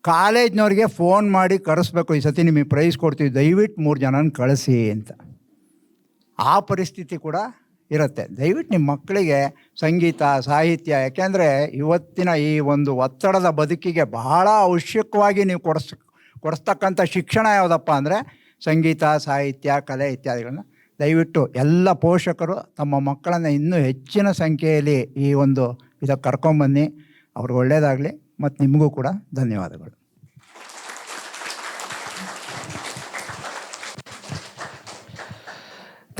ಕಾಲೇಜ್ನವ್ರಿಗೆ ಫೋನ್ ಮಾಡಿ ಕರೆಸ್ಬೇಕು, ಈ ಸತಿ ನಿಮಗೆ ಪ್ರೈಸ್ ಕೊಡ್ತೀವಿ, ದಯವಿಟ್ಟು 3 ಜನನ ಕಳಿಸಿ ಅಂತ. ಆ ಪರಿಸ್ಥಿತಿ ಕೂಡ ಇರುತ್ತೆ. ದಯವಿಟ್ಟು ನಿಮ್ಮ ಮಕ್ಕಳಿಗೆ ಸಂಗೀತ, ಸಾಹಿತ್ಯ, ಯಾಕೆಂದರೆ ಇವತ್ತಿನ ಈ ಒಂದು ಒತ್ತಡದ ಬದುಕಿಗೆ ಬಹಳ ಅವಶ್ಯಕವಾಗಿ ನೀವು ಕೊಡಿಸ್ತಕ್ಕಂಥ ಶಿಕ್ಷಣ ಯಾವುದಪ್ಪ ಅಂದರೆ ಸಂಗೀತ, ಸಾಹಿತ್ಯ, ಕಲೆ ಇತ್ಯಾದಿಗಳನ್ನ ದಯವಿಟ್ಟು ಎಲ್ಲ ಪೋಷಕರು ತಮ್ಮ ಮಕ್ಕಳನ್ನು ಇನ್ನೂ ಹೆಚ್ಚಿನ ಸಂಖ್ಯೆಯಲ್ಲಿ ಈ ಒಂದು ಇದಕ್ಕೆ ಕರ್ಕೊಂಬನ್ನಿ. ಅವ್ರಿಗೆ ಒಳ್ಳೆಯದಾಗಲಿ. ಮತ್ತು ನಿಮಗೂ ಕೂಡ ಧನ್ಯವಾದಗಳು.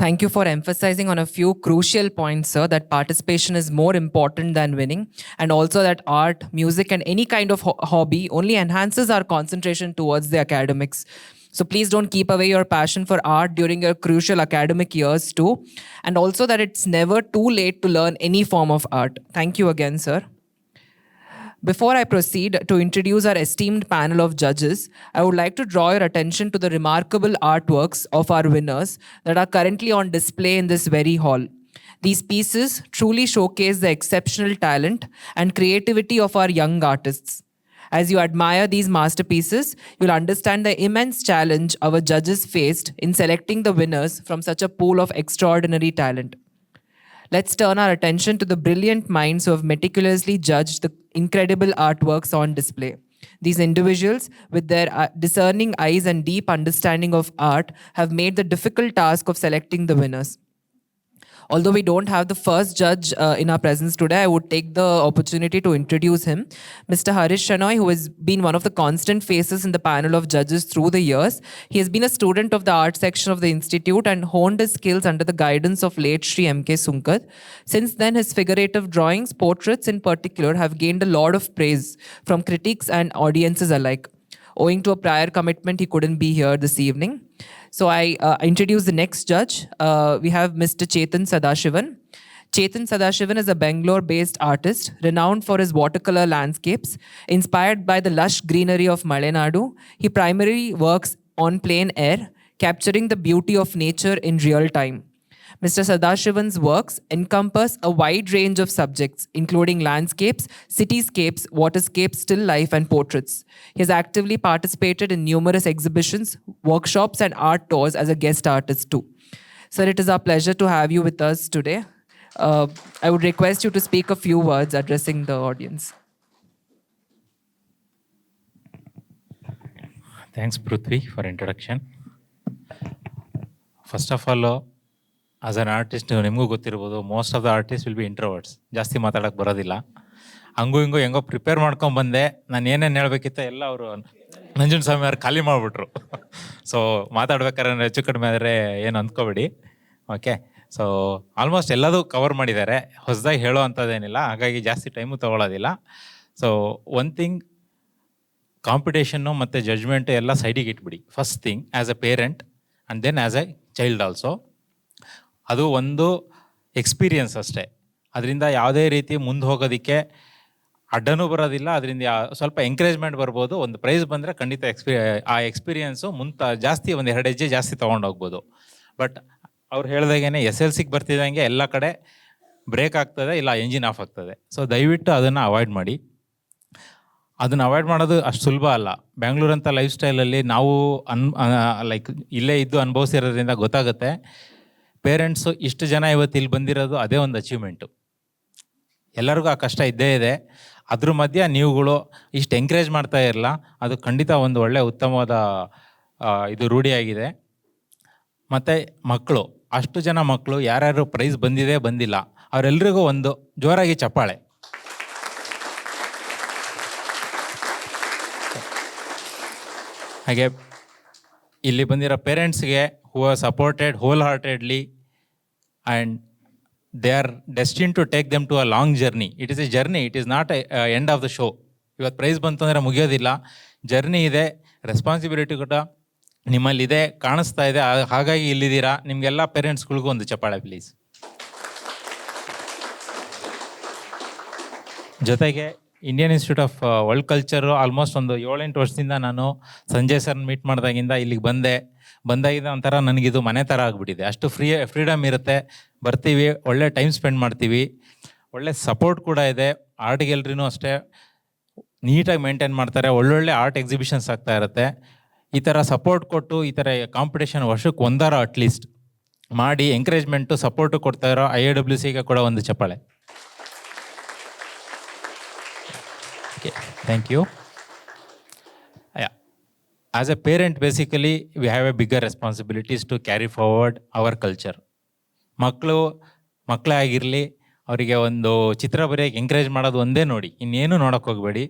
Thank you for emphasizing on a few crucial points, sir, that participation is more important than winning, and also that art, music, and any kind of hobby only enhances our concentration towards the academics. So please don't keep away your passion for art during your crucial academic years too, and also that it's never too late to learn any form of art. Thank you again, sir. Before I proceed to introduce our esteemed panel of judges, I would like to draw your attention to the remarkable artworks of our winners that are currently on display in this very hall. These pieces truly showcase the exceptional talent and creativity of our young artists. As you admire these masterpieces, you'll understand the immense challenge our judges faced in selecting the winners from such a pool of extraordinary talent. Let's turn our attention to the brilliant minds who have meticulously judged the incredible artworks on display. These individuals, with their discerning eyes and deep understanding of art, have made the difficult task of selecting the winners. Although we don't have the first judge in our presence today, I would take the opportunity to introduce him. Mr. Harish Shenoy, who has been one of the constant faces in the panel of judges through the years. He has been a student of the art section of the institute and honed his skills under the guidance of late Shri M.K. Sunkar. Since then, his figurative drawings, portraits in particular, have gained a lot of praise from critics and audiences alike. Owing to a prior commitment, he couldn't be here this evening. So I introduce the next judge. We have Mr. Chetan Sadashivan. Chetan Sadashivan is a Bangalore-based artist renowned for his watercolor landscapes. Inspired by the lush greenery of Malenadu, he primarily works on plein air, capturing the beauty of nature in real time. Mr. Sadashivan's works encompass a wide range of subjects, including landscapes, cityscapes, waterscapes, still life, and portraits. He has actively participated in numerous exhibitions, workshops, and art tours as a guest artist too. Sir, it is our pleasure to have you with us today. I would request you to speak a few words addressing the audience. Thanks, Prithvi, for introduction. First of all, as an artist ನಿಮಗೂ ಗೊತ್ತಿರ್ಬೋದು, most of the artist will be introverts. ಜಾಸ್ತಿ ಮಾತಾಡೋಕ್ಕೆ ಬರೋದಿಲ್ಲ. ಹಂಗೂ ಹಿಂಗೂ ಹೆಂಗೋ prepare ಮಾಡ್ಕೊಂಬಂದೆ. ನಾನು ಏನೇನು ಹೇಳ್ಬೇಕಿತ್ತು ಎಲ್ಲ ಅವರು ನಂಜುಂಡ ಸ್ವಾಮಿ ಅವ್ರು ಖಾಲಿ ಮಾಡಿಬಿಟ್ರು. ಸೊ ಮಾತಾಡ್ಬೇಕಾದ್ರೆ ಹೆಚ್ಚು ಕಡಿಮೆ ಆದರೆ ಏನು ಅಂದ್ಕೋಬೇಡಿ. ಓಕೆ, ಸೊ ಆಲ್ಮೋಸ್ಟ್ ಎಲ್ಲದೂ ಕವರ್ ಮಾಡಿದ್ದಾರೆ. ಹೊಸದಾಗಿ ಹೇಳೋ ಅಂಥದ್ದೇನಿಲ್ಲ, ಹಾಗಾಗಿ ಜಾಸ್ತಿ ಟೈಮು ತೊಗೊಳ್ಳೋದಿಲ್ಲ. ಸೊ ಒನ್ ಥಿಂಗ್, ಕಾಂಪಿಟೇಷನ್ನು ಮತ್ತು ಜಡ್ಜ್ಮೆಂಟು ಎಲ್ಲ ಸೈಡಿಗೆ ಇಟ್ಬಿಡಿ. First thing, as a parent and then as a child also. ಅದು ಒಂದು ಎಕ್ಸ್ಪೀರಿಯನ್ಸ್ ಅಷ್ಟೇ. ಅದರಿಂದ ಯಾವುದೇ ರೀತಿ ಮುಂದೆ ಹೋಗೋದಕ್ಕೆ ಅಡ್ಡನೂ ಬರೋದಿಲ್ಲ. ಅದರಿಂದ ಸ್ವಲ್ಪ ಎಂಕರೇಜ್ಮೆಂಟ್ ಬರ್ಬೋದು. ಒಂದು ಪ್ರೈಸ್ ಬಂದರೆ ಖಂಡಿತ ಆ ಎಕ್ಸ್ಪೀರಿಯನ್ಸು ಜಾಸ್ತಿ ಒಂದು 2 ಹೆಜ್ಜೆ ಜಾಸ್ತಿ ತೊಗೊಂಡೋಗ್ಬೋದು. ಬಟ್ ಅವ್ರು ಹೇಳ್ದಾಗೇ SLCಗೆ ಬರ್ತಿದ್ದಂಗೆ ಎಲ್ಲ ಕಡೆ ಬ್ರೇಕ್ ಆಗ್ತದೆ, ಇಲ್ಲ ಎಂಜಿನ್ ಆಫ್ ಆಗ್ತದೆ. ಸೊ ದಯವಿಟ್ಟು ಅದನ್ನು ಅವಾಯ್ಡ್ ಮಾಡಿ. ಅದನ್ನು ಅವಾಯ್ಡ್ ಮಾಡೋದು ಅಷ್ಟು ಸುಲಭ ಅಲ್ಲ. ಬ್ಯಾಂಗ್ಳೂರಂಥ ಲೈಫ್ ಸ್ಟೈಲಲ್ಲಿ ನಾವು ಲೈಕ್ ಇಲ್ಲೇ ಇದ್ದು ಅನುಭವಿಸಿರೋದ್ರಿಂದ ಗೊತ್ತಾಗುತ್ತೆ. ಪೇರೆಂಟ್ಸು ಇಷ್ಟು ಜನ ಇವತ್ತು ಇಲ್ಲಿ ಬಂದಿರೋದು ಅದೇ ಒಂದು ಅಚೀವ್ಮೆಂಟು. ಎಲ್ಲರಿಗೂ ಆ ಕಷ್ಟ ಇದ್ದೇ ಇದೆ. ಅದ್ರ ಮಧ್ಯೆ ನೀವುಗಳು ಇಷ್ಟು ಎಂಕರೇಜ್ ಮಾಡ್ತಾ ಇರಲ್ಲ, ಅದು ಖಂಡಿತ ಒಂದು ಒಳ್ಳೆಯ ಉತ್ತಮವಾದ ಇದು ರೂಢಿಯಾಗಿದೆ. ಮತ್ತು ಮಕ್ಕಳು, ಅಷ್ಟು ಜನ ಮಕ್ಕಳು ಯಾರ್ಯಾರು ಪ್ರೈಸ್ ಬಂದಿದೆ ಬಂದಿಲ್ಲ ಅವರೆಲ್ಲರಿಗೂ ಒಂದು ಜೋರಾಗಿ ಚಪ್ಪಾಳೆ. ಹಾಗೆ ಇಲ್ಲಿ ಬಂದಿರೋ ಪೇರೆಂಟ್ಸ್ಗೆ who are supported wholeheartedly and they are destined to take them to a long journey. It is a journey, it is not a end of the show. ಇವತ್ತು ಪ್ರೈಸ್ ಬಂತು ಅಂದರೆ ಮುಗಿಯೋದಿಲ್ಲ, ಜರ್ನಿ ಇದೆ, ರೆಸ್ಪಾನ್ಸಿಬಿಲಿಟಿ ಕೂಡ ನಿಮ್ಮಲ್ಲಿದೆ, ಕಾಣಿಸ್ತಾ ಇದೆ. ಹಾಗಾಗಿ ಇಲ್ಲಿದ್ದೀರಾ. ನಿಮಗೆಲ್ಲ ಪೇರೆಂಟ್ಸ್ಗಳಿಗೂ ಒಂದು ಚಪ್ಪಾಳೆ ಪ್ಲೀಸ್. ಜೊತೆಗೆ Indian institute of world culture almost ಒಂದು 7-8 ವರ್ಷದಿಂದ ನಾನು ಸಂಜಯ್ ಸರ್ನ ಮೀಟ್ ಮಾಡಿದಾಗಿಂದ ಇಲ್ಲಿಗೆ ಬಂದಾಗಿಂದ ಒಂಥರ ನನಗಿದು ಮನೆ ಥರ ಆಗಿಬಿಟ್ಟಿದೆ. ಅಷ್ಟು ಫ್ರೀಡಮ್ ಇರುತ್ತೆ. ಬರ್ತೀವಿ, ಒಳ್ಳೆ ಟೈಮ್ ಸ್ಪೆಂಡ್ ಮಾಡ್ತೀವಿ, ಒಳ್ಳೆ ಸಪೋರ್ಟ್ ಕೂಡ ಇದೆ. ಆರ್ಟ್ ಗ್ಯಾಲರಿನೂ ಅಷ್ಟೇ ನೀಟಾಗಿ ಮೇಂಟೈನ್ ಮಾಡ್ತಾರೆ. ಒಳ್ಳೊಳ್ಳೆ ಆರ್ಟ್ ಎಕ್ಸಿಬಿಷನ್ಸ್ ಆಗ್ತಾ ಇರುತ್ತೆ. ಈ ಥರ ಸಪೋರ್ಟ್ ಕೊಟ್ಟು ಈ ಥರ ಕಾಂಪಿಟೇಷನ್ ವರ್ಷಕ್ಕೆ ಒಂದಾರ ಅಟ್ಲೀಸ್ಟ್ ಮಾಡಿ ಎಂಕರೇಜ್ಮೆಂಟು ಸಪೋರ್ಟು ಕೊಡ್ತಾ ಇರೋ IIWCಗೆ ಕೂಡ ಒಂದು ಚಪ್ಪಾಳೆ. Okay, thank you. As a parent basically we have a bigger responsibilities to carry forward our culture. ಮಕ್ಕಳೇ ಆಗಿರಲಿ, ಅವರಿಗೆ ಒಂದು ಚಿತ್ರ ಬರೆಯೋಕ್ಕೆ ಎಂಕರೇಜ್ ಮಾಡೋದು ಒಂದೇ ನೋಡಿ, ಇನ್ನೇನು ನೋಡೋಕ್ಕೆ ಹೋಗಬೇಡಿ.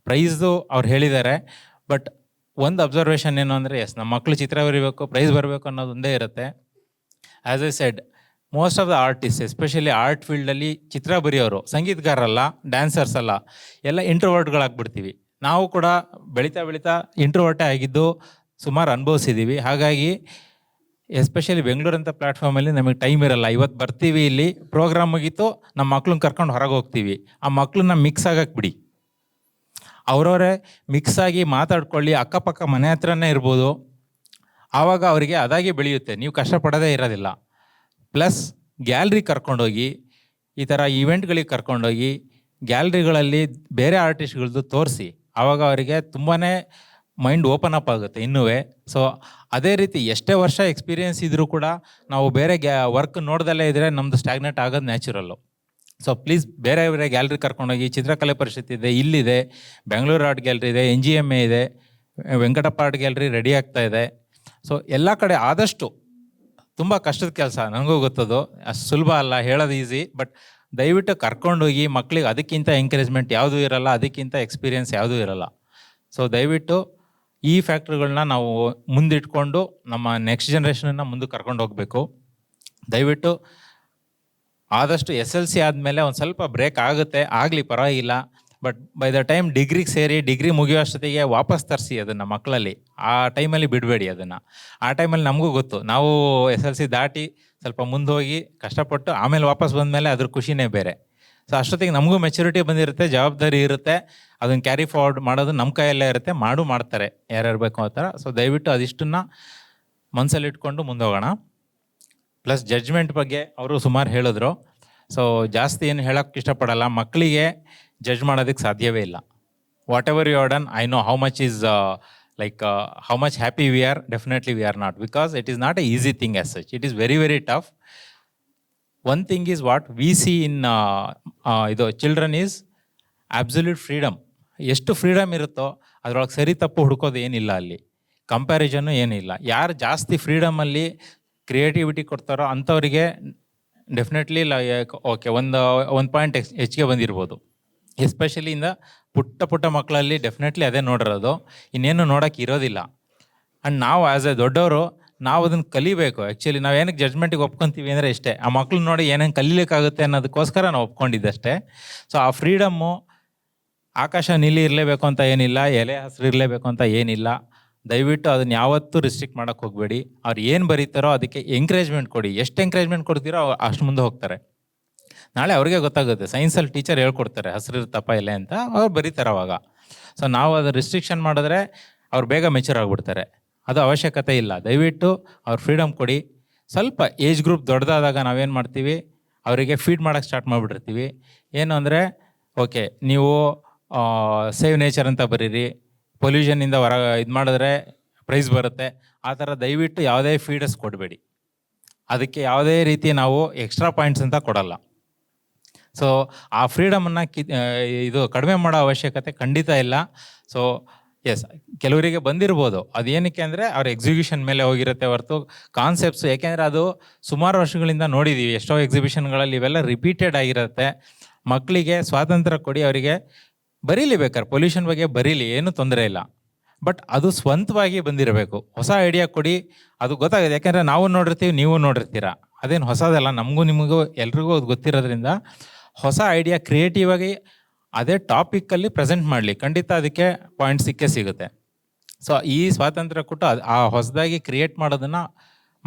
ಪ್ರೈಸು ಅವ್ರು ಹೇಳಿದ್ದಾರೆ, ಬಟ್ ಒಂದು ಅಬ್ಸರ್ವೇಷನ್ ಏನು ಅಂದರೆ, ಎಸ್ ನಮ್ಮ ಮಕ್ಕಳು ಚಿತ್ರ ಬರೀಬೇಕು, ಪ್ರೈಸ್ ಬರಬೇಕು ಅನ್ನೋದು ಒಂದೇ ಇರುತ್ತೆ. As I said, most of the artist especially art ಫೀಲ್ಡಲ್ಲಿ ಚಿತ್ರ ಬರೆಯೋರು ಸಂಗೀತಗಾರಲ್ಲ, ಡ್ಯಾನ್ಸರ್ಸ್ ಅಲ್ಲ, ಎಲ್ಲ ಇಂಟ್ರೋವರ್ಟ್ಗಳಾಗ್ಬಿಡ್ತೀವಿ. ನಾವು ಕೂಡ ಬೆಳೀತಾ ಇಂಟ್ರೋವರ್ಟೇ ಆಗಿದ್ದು ಸುಮಾರು ಅನುಭವಿಸಿದ್ದೀವಿ. ಹಾಗಾಗಿ ಎಸ್ಪೆಷಲಿ ಬೆಂಗಳೂರಂಥ ಪ್ಲ್ಯಾಟ್ಫಾರ್ಮಲ್ಲಿ ನಮಗೆ ಟೈಮ್ ಇರಲ್ಲ. ಇವತ್ತು ಬರ್ತೀವಿ, ಇಲ್ಲಿ ಪ್ರೋಗ್ರಾಮ್ ಮುಗೀತು, ನಮ್ಮ ಮಕ್ಳನ್ನ ಕರ್ಕೊಂಡು ಹೊರಗೆ ಹೋಗ್ತೀವಿ. ಆ ಮಕ್ಳನ್ನ ಮಿಕ್ಸ್ ಆಗಕ್ಕೆ ಬಿಡಿ, ಅವರವರೇ ಮಿಕ್ಸ್ ಆಗಿ ಮಾತಾಡ್ಕೊಳ್ಳಿ. ಅಕ್ಕಪಕ್ಕ ಮನೆ ಹತ್ರನೇ ಇರ್ಬೋದು. ಆವಾಗ ಅವರಿಗೆ ಅದಾಗಿ ಬೆಳೆಯುತ್ತೆ, ನೀವು ಕಷ್ಟಪಡೋದೇ ಇರೋದಿಲ್ಲ. ಪ್ಲಸ್ ಗ್ಯಾಲ್ರಿ ಕರ್ಕೊಂಡೋಗಿ, ಈ ಥರ ಈವೆಂಟ್ಗಳಿಗೆ ಕರ್ಕೊಂಡೋಗಿ ಗ್ಯಾಲ್ರಿಗಳಲ್ಲಿ ಬೇರೆ ಆರ್ಟಿಸ್ಟ್ಗಳದ್ದು ತೋರಿಸಿ, ಆವಾಗ ಅವರಿಗೆ ತುಂಬಾ ಮೈಂಡ್ ಓಪನ್ ಅಪ್ ಆಗುತ್ತೆ ಇನ್ನೂ. ಸೊ ಅದೇ ರೀತಿ ಎಷ್ಟೇ ವರ್ಷ ಎಕ್ಸ್ಪೀರಿಯೆನ್ಸ್ ಇದ್ದರೂ ಕೂಡ ನಾವು ಬೇರೆ ವರ್ಕ್ ನೋಡ್ದಲ್ಲೇ ಇದ್ದರೆ ನಮ್ಮದು ಸ್ಟ್ಯಾಗ್ನೆಟ್ ಆಗೋದು ನ್ಯಾಚುರಲ್ಲು. ಸೊ ಪ್ಲೀಸ್ ಬೇರೆ ಗ್ಯಾಲ್ರಿ ಕರ್ಕೊಂಡೋಗಿ. ಚಿತ್ರಕಲೆ ಪರಿಷತ್ ಇದೆ, ಇಲ್ಲಿದೆ, ಬೆಂಗಳೂರು ಆರ್ಟ್ ಗ್ಯಾಲ್ರಿ ಇದೆ, NGMA ಇದೆ, ವೆಂಕಟಪ್ಪ ಆರ್ಟ್ ಗ್ಯಾಲ್ರಿ ರೆಡಿ ಆಗ್ತಾ ಇದೆ. ಸೊ ಎಲ್ಲ ಕಡೆ ಆದಷ್ಟು ತುಂಬ ಕಷ್ಟದ ಕೆಲಸ, ನನಗೂ ಗೊತ್ತದು, ಅಷ್ಟು ಸುಲಭ ಅಲ್ಲ, ಹೇಳೋದು ಈಸಿ. ಬಟ್ ದಯವಿಟ್ಟು ಕರ್ಕೊಂಡೋಗಿ ಮಕ್ಕಳಿಗೆ ಅದಕ್ಕಿಂತ ಎಂಕರೇಜ್ಮೆಂಟ್ ಯಾವುದೂ ಇರಲ್ಲ, ಅದಕ್ಕಿಂತ ಎಕ್ಸ್ಪೀರಿಯೆನ್ಸ್ ಯಾವುದೂ ಇರಲ್ಲ. ಸೊ ದಯವಿಟ್ಟು ಈ ಫ್ಯಾಕ್ಟ್ರಿಗಳನ್ನ ನಾವು ಮುಂದಿಟ್ಕೊಂಡು ನಮ್ಮ ನೆಕ್ಸ್ಟ್ ಜನ್ರೇಷನನ್ನು ಮುಂದಕ್ಕೆ ಕರ್ಕೊಂಡು ಹೋಗಬೇಕು. ದಯವಿಟ್ಟು ಆದಷ್ಟು SLC ಆದಮೇಲೆ ಒಂದು ಸ್ವಲ್ಪ ಬ್ರೇಕ್ ಆಗುತ್ತೆ, ಆಗಲಿ ಪರವಾಗಿಲ್ಲ. ಬಟ್ ಬೈ ದ ಟೈಮ್ ಡಿಗ್ರಿಗೆ ಸೇರಿ ಡಿಗ್ರಿ ಮುಗಿಯೋಷ್ಟೊತ್ತಿಗೆ ವಾಪಸ್ ತರಿಸಿ ಅದನ್ನು ಮಕ್ಕಳಲ್ಲಿ. ಆ ಟೈಮಲ್ಲಿ ಬಿಡಬೇಡಿ ಅದನ್ನು. ಆ ಟೈಮಲ್ಲಿ ನಮಗೂ ಗೊತ್ತು, ನಾವು SLC ದಾಟಿ ಸ್ವಲ್ಪ ಮುಂದೆ ಹೋಗಿ ಕಷ್ಟಪಟ್ಟು ಆಮೇಲೆ ವಾಪಸ್ ಬಂದಮೇಲೆ ಅದ್ರ ಖುಷಿನೇ ಬೇರೆ. ಸೊ ಅಷ್ಟೊತ್ತಿಗೆ ನಮಗೂ ಮೆಚುರಿಟಿ ಬಂದಿರುತ್ತೆ, ಜವಾಬ್ದಾರಿ ಇರುತ್ತೆ, ಅದನ್ನು ಕ್ಯಾರಿ ಫಾರ್ವರ್ಡ್ ಮಾಡೋದು ನಮ್ಮ ಕೈಯಲ್ಲೇ ಇರುತ್ತೆ, ಮಾಡ್ತಾರೆ ಯಾರ್ಯಾರು ಬೇಕು ಆ ಥರ. ಸೊ ದಯವಿಟ್ಟು ಅದಿಷ್ಟನ್ನು ಮನಸ್ಸಲ್ಲಿ ಇಟ್ಕೊಂಡು ಮುಂದೆ ಹೋಗೋಣ. ಪ್ಲಸ್ ಜಡ್ಜ್ಮೆಂಟ್ ಬಗ್ಗೆ ಅವರು ಸುಮಾರು ಹೇಳಿದ್ರು. ಸೊ ಜಾಸ್ತಿ ಏನು ಹೇಳೋಕ್ಕೆ ಇಷ್ಟಪಡಲ್ಲ, ಮಕ್ಕಳಿಗೆ ಜಡ್ಜ್ ಮಾಡೋದಕ್ಕೆ ಸಾಧ್ಯವೇ ಇಲ್ಲ. Whatever you are done, I know how much is how much happy we are. Definitely we are not, because it is not a easy thing as such. It is very very tough. One thing is what we see in ಇದು children is absolute freedom. ಎಷ್ಟು freedom ಇರುತ್ತೋ ಅದರೊಳಗೆ ಸರಿ ತಪ್ಪು ಹುಡ್ಕೋದು ಏನಿಲ್ಲ, ಅಲ್ಲಿ ಕಂಪ್ಯಾರಿಸನ್ನು ಏನಿಲ್ಲ. ಯಾರು ಜಾಸ್ತಿ ಫ್ರೀಡಮಲ್ಲಿ ಕ್ರಿಯೇಟಿವಿಟಿ ಕೊಡ್ತಾರೋ ಅಂಥವರಿಗೆ ಡೆಫಿನೆಟ್ಲಿ ಓಕೆ ಒಂದು ಪಾಯಿಂಟ್ ಹೆಚ್ಚಿಗೆ ಬಂದಿರ್ಬೋದು. ಎಸ್ಪೆಷಲಿ ಇಂದ ಪುಟ್ಟ ಮಕ್ಕಳಲ್ಲಿ ಡೆಫಿನೆಟ್ಲಿ ಅದೇ ನೋಡಿರೋದು, ಇನ್ನೇನು ನೋಡೋಕ್ಕೆ ಇರೋದಿಲ್ಲ. ಆ್ಯಂಡ್ ನಾವು ಆ್ಯಸ್ ಎ ದೊಡ್ಡವರು ನಾವು ಅದನ್ನು ಕಲಿಬೇಕು. ಆ್ಯಕ್ಚುಲಿ ನಾವು ಏನಕ್ಕೆ ಜಡ್ಜ್ಮೆಂಟಿಗೆ ಒಪ್ಕೊತೀವಿ ಅಂದರೆ ಇಷ್ಟೇ, ಆ ಮಕ್ಳು ನೋಡಿ ಏನೇನು ಕಲೀಲಿಕ್ಕಾಗುತ್ತೆ ಅನ್ನೋದಕ್ಕೋಸ್ಕರ ನಾವು ಒಪ್ಕೊಂಡಿದ್ದಷ್ಟೇ. ಸೊ ಆ ಫ್ರೀಡಮ್ಮು ಆಕಾಶ ನೀಲಿ ಇರಲೇಬೇಕು ಅಂತ ಏನಿಲ್ಲ, ಎಲೆ ಹಸಿರು ಇರಲೇಬೇಕು ಅಂತ ಏನಿಲ್ಲ. ದಯವಿಟ್ಟು ಅದನ್ನು ಯಾವತ್ತೂ ರಿಸ್ಟ್ರಿಕ್ಟ್ ಮಾಡೋಕ್ಕೆ ಹೋಗಬೇಡಿ. ಅವ್ರು ಏನು ಬರೀತಾರೋ ಅದಕ್ಕೆ ಎಂಕರೇಜ್ಮೆಂಟ್ ಕೊಡಿ. ಎಷ್ಟು ಎಂಕರೇಜ್ಮೆಂಟ್ ಕೊಡ್ತೀರೋ ಅಷ್ಟು ಮುಂದೆ ಹೋಗ್ತಾರೆ. ನಾಳೆ ಅವ್ರಿಗೆ ಗೊತ್ತಾಗುತ್ತೆ, ಸೈನ್ಸಲ್ಲಿ ಟೀಚರ್ ಹೇಳ್ಕೊಡ್ತಾರೆ ಹಸಿರು ಇರುತ್ತಪ್ಪ ಎಲೆ ಅಂತ, ಅವ್ರು ಬರೀತಾರೆ ಅವಾಗ. ಸೊ ನಾವು ಅದು ರಿಸ್ಟ್ರಿಕ್ಷನ್ ಮಾಡಿದ್ರೆ ಅವ್ರು ಬೇಗ ಮೆಚೂರ್ ಆಗಿಬಿಡ್ತಾರೆ, ಅದು ಅವಶ್ಯಕತೆ ಇಲ್ಲ. ದಯವಿಟ್ಟು ಅವ್ರು ಫ್ರೀಡಮ್ ಕೊಡಿ. ಸ್ವಲ್ಪ ಏಜ್ ಗ್ರೂಪ್ ದೊಡ್ಡದಾದಾಗ ನಾವೇನು ಮಾಡ್ತೀವಿ, ಅವರಿಗೆ ಫೀಡ್ ಮಾಡೋಕ್ಕೆ ಸ್ಟಾರ್ಟ್ ಮಾಡಿಬಿಟ್ಟಿರ್ತೀವಿ. ಏನು ಅಂದರೆ ಓಕೆ ನೀವು ಸೇವ್ ನೇಚರ್ ಅಂತ ಬರೀರಿ, ಪೊಲ್ಯೂಷನ್ನಿಂದ ಇದು ಮಾಡಿದ್ರೆ ಪ್ರೈಸ್ ಬರುತ್ತೆ, ಆ ಥರ ದಯವಿಟ್ಟು ಯಾವುದೇ ಫೀಡರ್ಸ್ ಕೊಡಬೇಡಿ. ಅದಕ್ಕೆ ಯಾವುದೇ ರೀತಿ ನಾವು ಎಕ್ಸ್ಟ್ರಾ ಪಾಯಿಂಟ್ಸ್ ಅಂತ ಕೊಡಲ್ಲ. ಸೊ ಆ ಫ್ರೀಡಮನ್ನು ಇದು ಕಡಿಮೆ ಮಾಡೋ ಅವಶ್ಯಕತೆ ಖಂಡಿತ ಇಲ್ಲ. ಸೊ ಎಸ್, ಕೆಲವರಿಗೆ ಬಂದಿರ್ಬೋದು, ಅದೇನಕ್ಕೆ ಅಂದರೆ ಅವ್ರ ಎಕ್ಸಿಬಿಷನ್ ಮೇಲೆ ಹೋಗಿರುತ್ತೆ ಹೊರತು ಕಾನ್ಸೆಪ್ಟ್ಸು, ಯಾಕೆಂದರೆ ಅದು ಸುಮಾರು ವರ್ಷಗಳಿಂದ ನೋಡಿದ್ದೀವಿ, ಎಷ್ಟೋ ಎಕ್ಸಿಬಿಷನ್ಗಳಲ್ಲಿ ಇವೆಲ್ಲ ರಿಪೀಟೆಡ್ ಆಗಿರುತ್ತೆ. ಮಕ್ಕಳಿಗೆ ಸ್ವಾತಂತ್ರ್ಯ ಕೊಡಿ, ಅವರಿಗೆ ಬರೀಲಿ, ಬೇಕಾದ್ರೆ ಪೊಲ್ಯೂಷನ್ ಬಗ್ಗೆ ಬರೀಲಿ, ಏನೂ ತೊಂದರೆ ಇಲ್ಲ. ಬಟ್ ಅದು ಸ್ವಂತವಾಗಿ ಬಂದಿರಬೇಕು. ಹೊಸ ಐಡಿಯಾ ಕೊಡಿ, ಅದು ಗೊತ್ತಾಗುತ್ತೆ. ಯಾಕೆಂದರೆ ನಾವು ನೋಡಿರ್ತೀವಿ, ನೀವು ನೋಡಿರ್ತೀರ, ಅದೇನು ಹೊಸದಲ್ಲ, ನಮಗೂ ನಿಮಗೂ ಎಲ್ರಿಗೂ ಅದು ಗೊತ್ತಿರೋದ್ರಿಂದ ಹೊಸ ಐಡಿಯಾ ಕ್ರಿಯೇಟಿವ್ ಆಗಿ ಅದೇ ಟಾಪಿಕ್ಕಲ್ಲಿ ಪ್ರೆಸೆಂಟ್ ಮಾಡಲಿ, ಖಂಡಿತ ಅದಕ್ಕೆ ಪಾಯಿಂಟ್ ಸಿಗುತ್ತೆ. ಸೊ ಈ ಸ್ವಾತಂತ್ರ್ಯ ಕೊಟ್ಟು ಆ ಹೊಸದಾಗಿ ಕ್ರಿಯೇಟ್ ಮಾಡೋದನ್ನು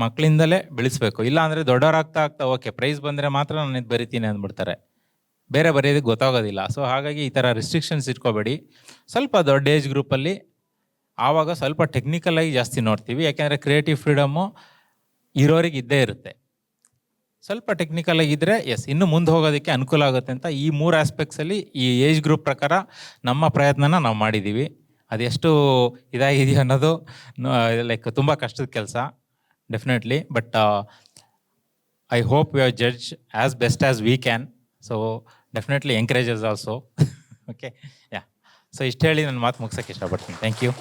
ಮಕ್ಕಳಿಂದಲೇ ಬೆಳೆಸಬೇಕು. ಇಲ್ಲ ಅಂದರೆ ದೊಡ್ಡವರಾಗ್ತಾ ಓಕೆ ಪ್ರೈಸ್ ಬಂದರೆ ಮಾತ್ರ ನಾನು ಇದು ಬರಿತೀನಿ ಅಂದ್ಬಿಡ್ತಾರೆ, ಬೇರೆ ಬರೆಯೋದಕ್ಕೆ ಗೊತ್ತಾಗೋದಿಲ್ಲ. ಸೊ ಹಾಗಾಗಿ ಈ ಥರ ರಿಸ್ಟ್ರಿಕ್ಷನ್ಸ್ ಇಟ್ಕೋಬೇಡಿ. ಸ್ವಲ್ಪ ದೊಡ್ಡ ಏಜ್ ಗ್ರೂಪಲ್ಲಿ ಆವಾಗ ಸ್ವಲ್ಪ ಟೆಕ್ನಿಕಲಾಗಿ ಜಾಸ್ತಿ ನೋಡ್ತೀವಿ, ಯಾಕೆಂದರೆ ಕ್ರಿಯೇಟಿವ್ ಫ್ರೀಡಮ್ಮು ಇರೋರಿಗೆ ಇದ್ದೇ ಇರುತ್ತೆ. ಸ್ವಲ್ಪ ಟೆಕ್ನಿಕಲ್ ಆಗಿದ್ದರೆ ಎಸ್ ಇನ್ನು ಮುಂದೆ ಹೋಗೋದಕ್ಕೆ ಅನುಕೂಲ ಆಗುತ್ತೆ ಅಂತ ಈ 3 ಆಸ್ಪೆಕ್ಟ್ಸಲ್ಲಿ ಈ ಏಜ್ ಗ್ರೂಪ್ ಪ್ರಕಾರ ನಮ್ಮ ಪ್ರಯತ್ನನ ನಾವು ಮಾಡಿದ್ದೀವಿ. ಅದೆಷ್ಟು ಇದಾಗಿದೆಯೋ ಅನ್ನೋದು ಲೈಕ್ ತುಂಬ ಕಷ್ಟದ ಕೆಲಸ definitely. But I hope we are judge as best as we can. So definitely encourages also. Okay, yeah. So ಇಷ್ಟು ಹೇಳಿ ನನ್ನ ಮಾತು ಮುಗಿಸೋಕ್ಕೆ ಇಷ್ಟಪಡ್ತೀನಿ. Thank you.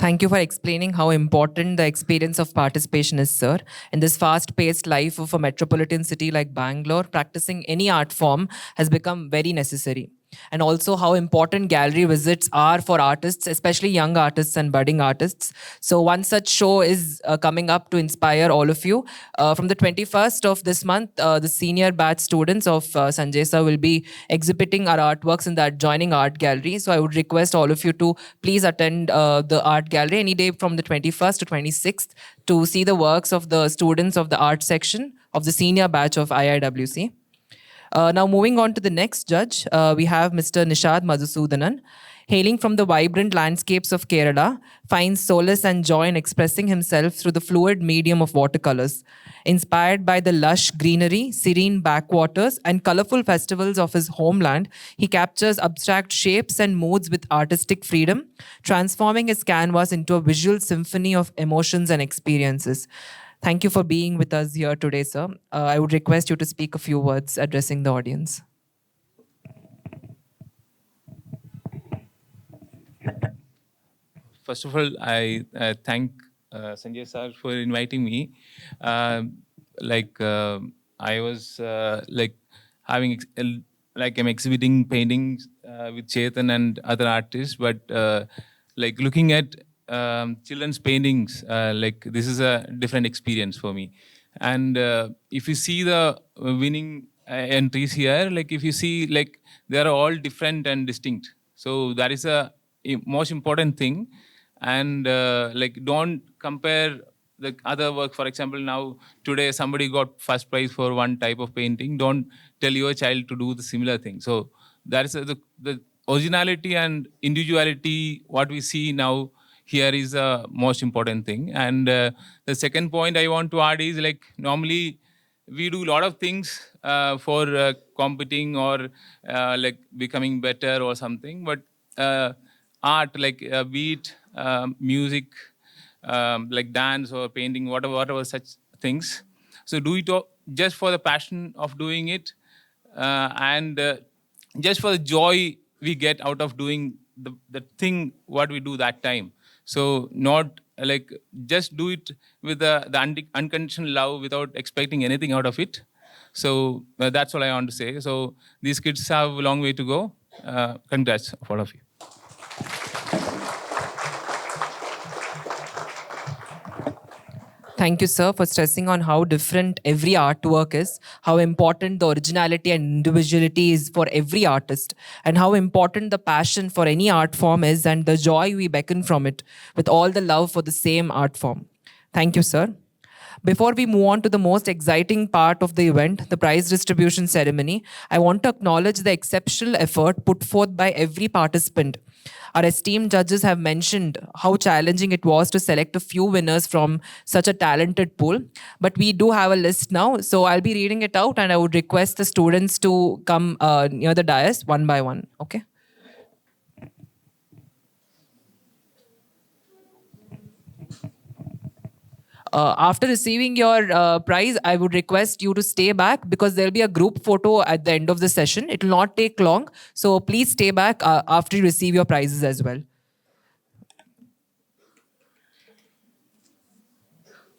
Thank you for explaining how important the experience of participation is, sir. In this fast-paced life of a metropolitan city like Bangalore, practicing any art form has become very necessary. And also how important gallery visits are for artists, especially young artists and budding artists. So one such show is coming up to inspire all of you. From the 21st of this month, the senior batch students of Sanjay sir will be exhibiting our artworks in the adjoining art gallery. So I would request all of you to please attend the art gallery any day from the 21st to 26th to see the works of the students of the art section of the senior batch of IIWC. Now moving on to the next judge, we have Mr. Nishad Madhusudanan. Hailing from the vibrant landscapes of Kerala, finds solace and joy in expressing himself through the fluid medium of watercolors. Inspired by the lush greenery, serene backwaters, and colorful festivals of his homeland, he captures abstract shapes and moods with artistic freedom, transforming his canvas into a visual symphony of emotions and experiences. Thank you for being with us here today, sir. I would request you to speak a few words addressing the audience. first of all, I thank Sanjay sir for inviting me. I was having like I'm exhibiting paintings with Chetan and other artists, but like looking at children's paintings, like this is a different experience for me. And if you see the winning entries here, like if you see, like they are all different and distinct. So that is a most important thing. And like don't compare the other work. For example, now today somebody got first prize for one type of painting. Don't tell your child to do the similar thing. So that is the originality and individuality. What we see now here is a most important thing. And the second point I want to add is, like, normally we do a lot of things for competing or like becoming better or something, but art, like beat, music, like dance or painting, whatever such things. So do it just for the passion of doing it, and just for the joy we get out of doing the thing what we do that time. So not like just do it with the unconditional love without expecting anything out of it. So that's all I want to say. So these kids have a long way to go. Congrats, all of you. Thank you, sir, for stressing on how different every artwork is, how important the originality and individuality is for every artist, and how important the passion for any art form is and the joy we beckon from it with all the love for the same art form. Thank you, sir. Before we move on to the most exciting part of the event, the prize distribution ceremony, I want to acknowledge the exceptional effort put forth by every participant. Our esteemed judges have mentioned how challenging it was to select a few winners from such a talented pool. But we do have a list now, so I'll be reading it out, and I would request the students to come near the dais one by one, okay? After receiving your prize, I would request you to stay back because there'll be a group photo at the end of the session. It will not take long. So please stay back after you receive your prizes as well.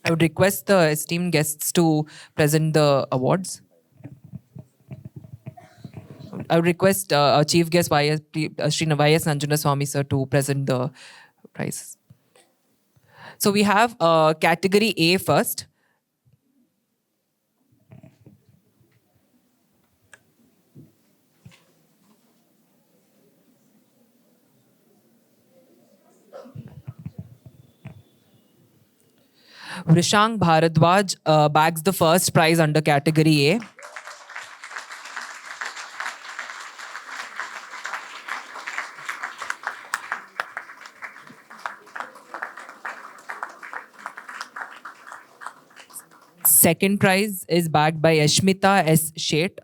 I would request the esteemed guests to present the awards. I would request our chief guest, Sri Navayas Nanjana Swami sir, to present the prizes. So we have category A first. Vrishang Bharadwaj bags the first prize under category A. Second prize is bagged by Ashmita S. Sheth.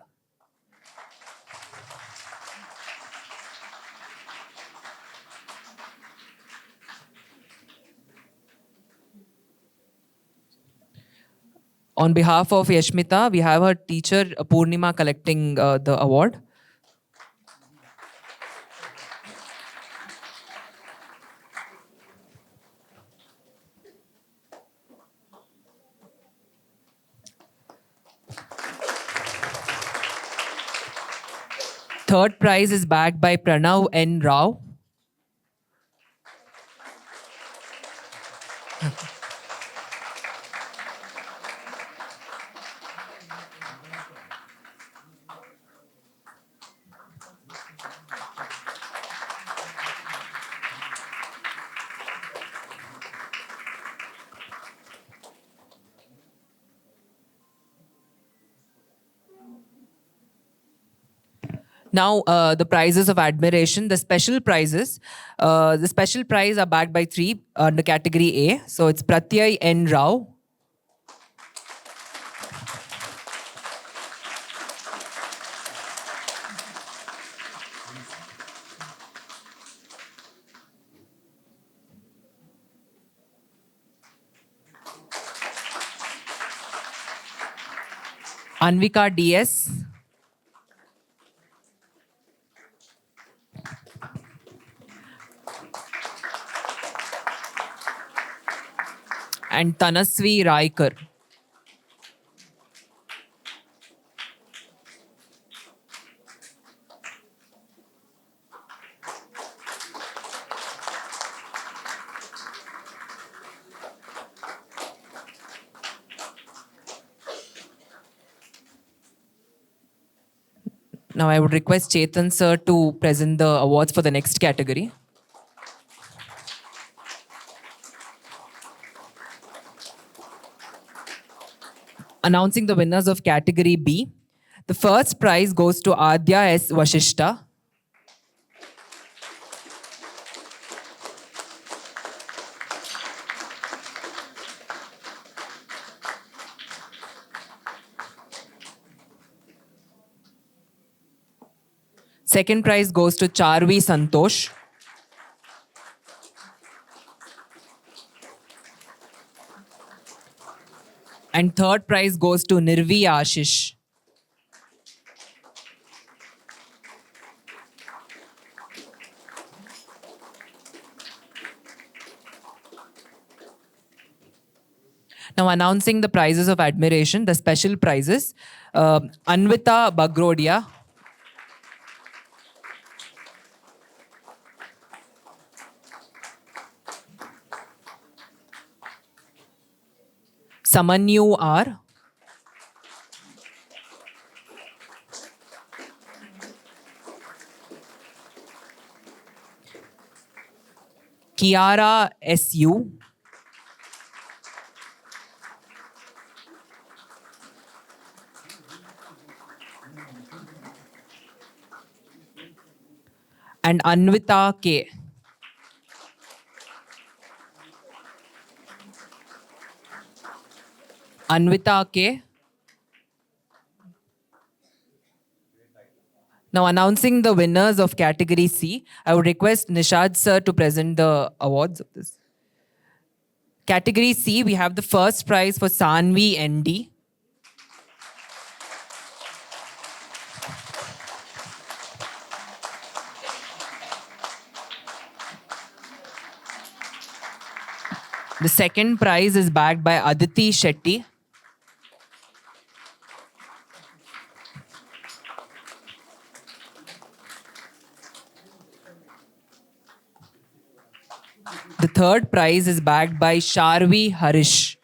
On behalf of Yashmita, we have her teacher Purnima collecting the award. Third prize is bagged by Pranav N. Rao. Now, the prizes of admiration, the special prizes. The special prize are backed by three under category A. So it's Pratyay N. Rao. Anvika D.S. and Tanasvi Raikar. Now I would request Chetan sir to present the awards for the next category. Announcing the winners of category B. The first prize goes to Adya S. Vashishta. Second prize goes to Charvi Santosh. And third prize goes to Nirvi Ashish. Now announcing the prizes of admiration, the special prizes. Anvita Bagrodia. Samanyu R. Kiara SU. And Anvita K. Anvita K. Now announcing the winners of category C, I would request Nishad sir to present the awards of this. Category C, we have the first prize for Sanvi ND. The second prize is backed by Aditi Shetty. The third prize is backed by Sharvi Harish.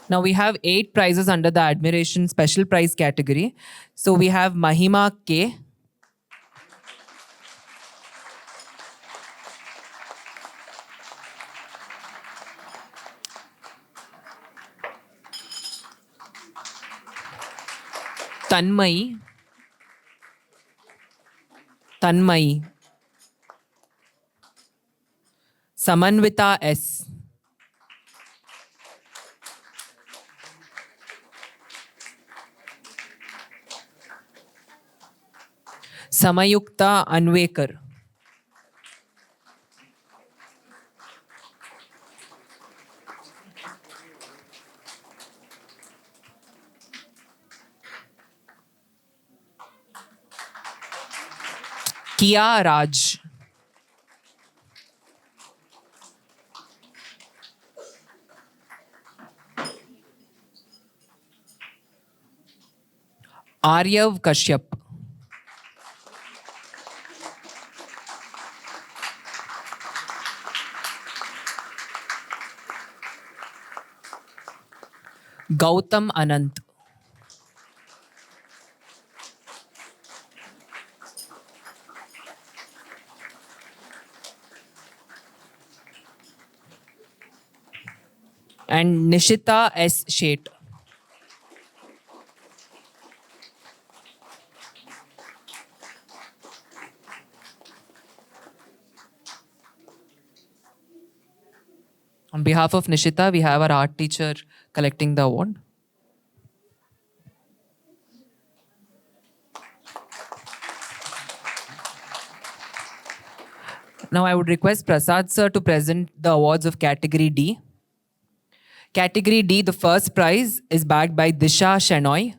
Now we have 8 prizes under the admiration special prize category. So we have Mahima K. Tanmay. Samanvita S. Samayukta Anvekar. Kia Raj. Aryav Kashyap. Gautam Anant. And Nishita S. Sheth. On behalf of Nishita, we have our art teacher collecting the award. Now I would request Prasad sir to present the awards of category D. Category D, the first prize is backed by Disha Shenoy.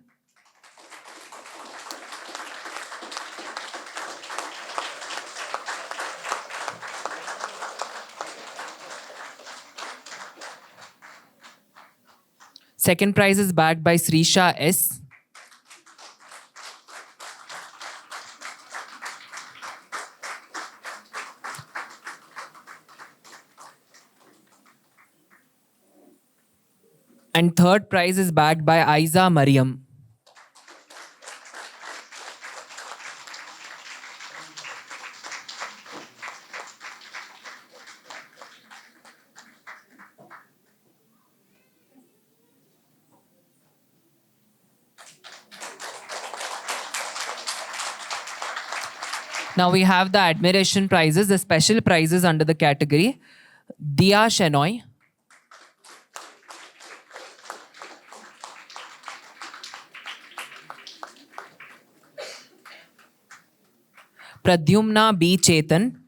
Second prize is backed by Srisha S. And third prize is backed by Aiza Mariam. Now we have the admiration prizes, the special prizes under the category. Dia Shenoy. Pradyumna B. Chetan.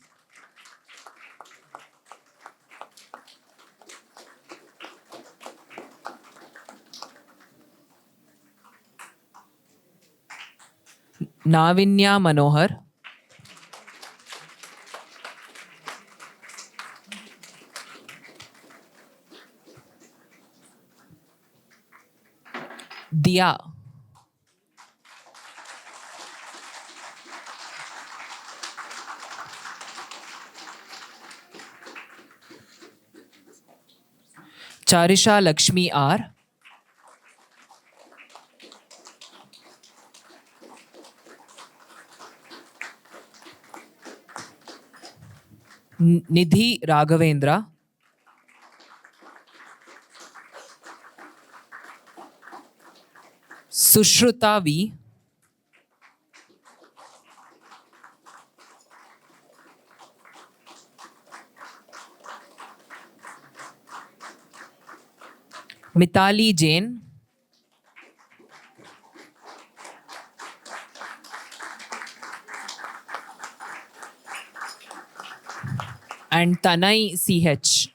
Navinya Manohar. Dia. Charisha Lakshmi R. Nidhi Raghavendra. Sushruta V. Mitali Jain. And Tanai CH.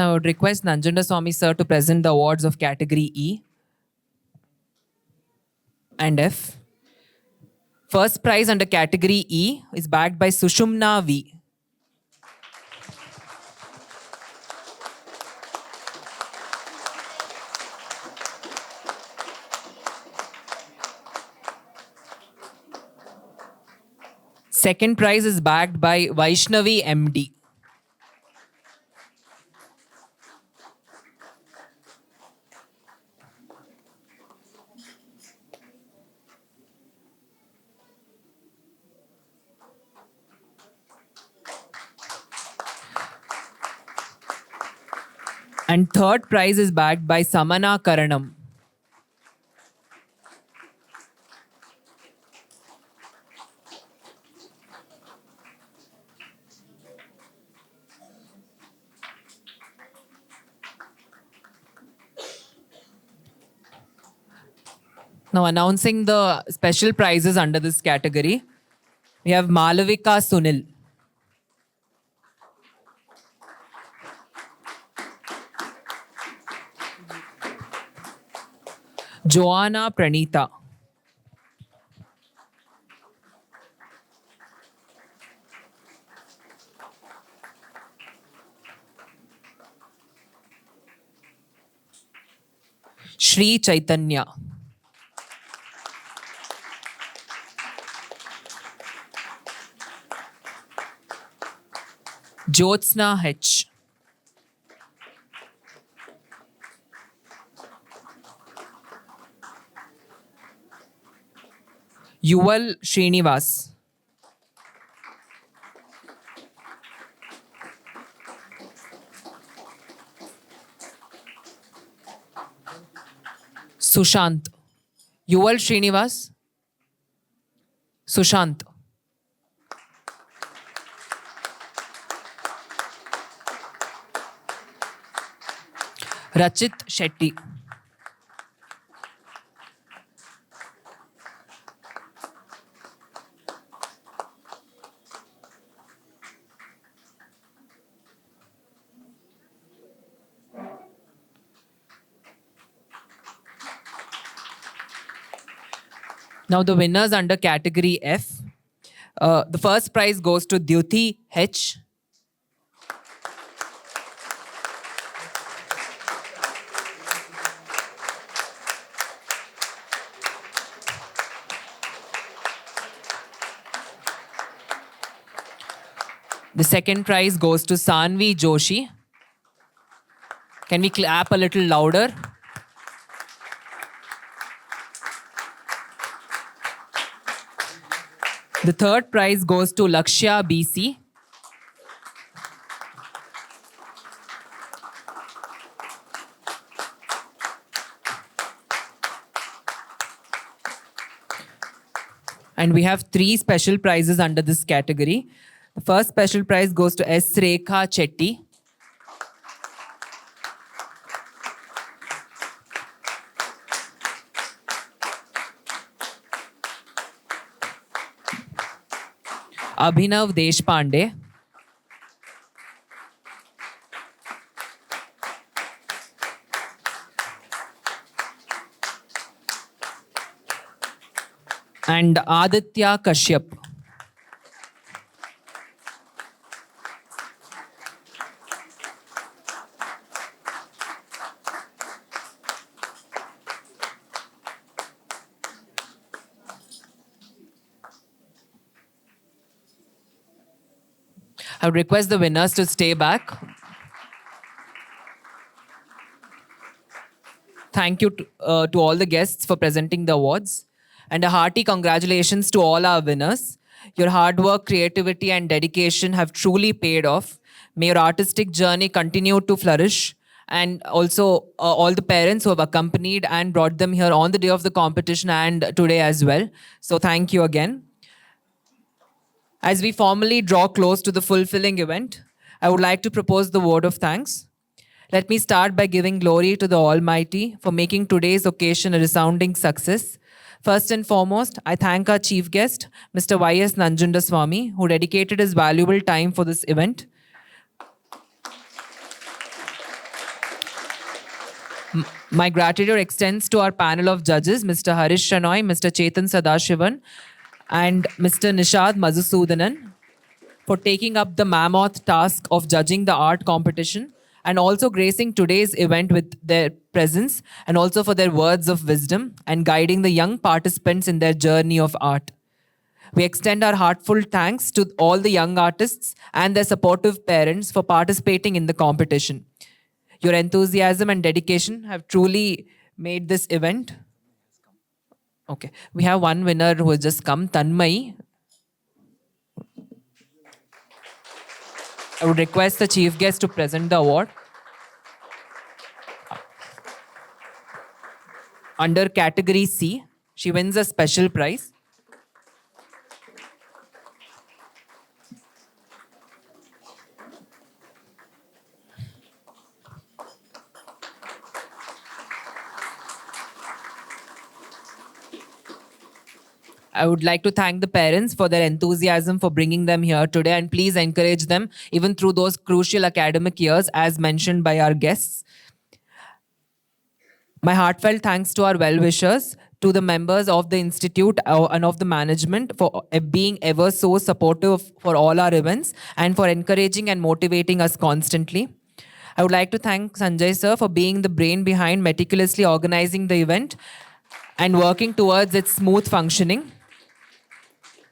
I would request Nanjunda Swami sir to present the awards of category E and F. First prize under category E is backed by Sushumna V. Second prize is backed by Vaishnavi MD. And third prize is backed by Samana Karanam. Now announcing the special prizes under this category. We have Malavika Sunil. Joanna Pranita. Shri Chaitanya. Jyotsna H. Yuval Srinivas. Sushant. Yuval Srinivas. Sushant. Rachit Shetty. Now the winners under category F. The first prize goes to Dyuti H. The second prize goes to Sanvi Joshi. Can we clap a little louder? The third prize goes to Lakshya BC. And we have 3 special prizes under this category. The first special prize goes to S. Rekha Chetty. Abhinav Deshpande. And Aditya Kashyap. I would request the winners to stay back. Thank you to all the guests for presenting the awards. And a hearty congratulations to all our winners. Your hard work, creativity, and dedication have truly paid off. May your artistic journey continue to flourish. And also all the parents who have accompanied and brought them here on the day of the competition and today as well. So thank you again. As we formally draw close to the fulfilling event, I would like to propose the word of thanks. Let me start by giving glory to the Almighty for making today's occasion a resounding success. First and foremost, I thank our chief guest, Mr. Y.S. Nanjundaswamy, who dedicated his valuable time for this event. My gratitude extends to our panel of judges, Mr. Harish Shanoy, Mr. Chetan Sadashivan, and Mr. Nishad Madhusudanan, for taking up the mammoth task of judging the art competition and also gracing today's event with their presence, and also for their words of wisdom and guiding the young participants in their journey of art. We extend our heartfelt thanks to all the young artists and their supportive parents for participating in the competition. Your enthusiasm and dedication have truly made this event. Okay, we have one winner who has just come, Tanmay. I would request the chief guest to present the award. Under category C, she wins a special prize. I would like to thank the parents for their enthusiasm for bringing them here today, and please encourage them even through those crucial academic years as mentioned by our guests. My heartfelt thanks to our well-wishers, to the members of the Institute and of the management for being ever so supportive for all our events and for encouraging and motivating us constantly. I would like to thank Sanjay sir for being the brain behind meticulously organizing the event and working towards its smooth functioning.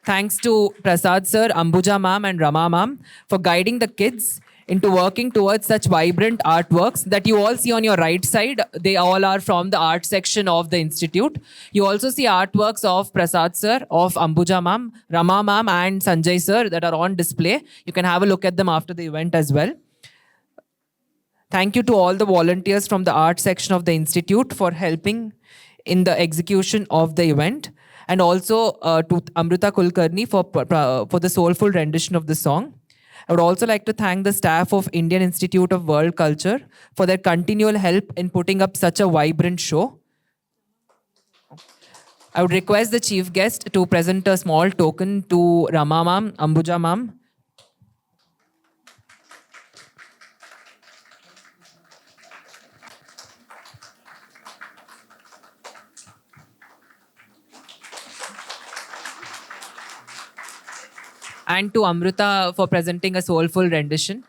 Thanks to Prasad sir, Ambuja ma'am and Rama ma'am for guiding the kids into working towards such vibrant artworks that you all see on your right side. They all are from the art section of the institute. You also see artworks of Prasad sir, of Ambuja ma'am, Rama ma'am and Sanjay sir that are on display. You can have a look at them after the event as well. Thank you to all the volunteers from the art section of the institute for helping in the execution of the event. And also to Amrita Kulkarni for the soulful rendition of the song. I would also like to thank the staff of Indian Institute of World Culture for their continual help in putting up such a vibrant show. I would request the chief guest to present a small token to Rama ma'am, Ambuja ma'am. And to Amrita for presenting a soulful rendition.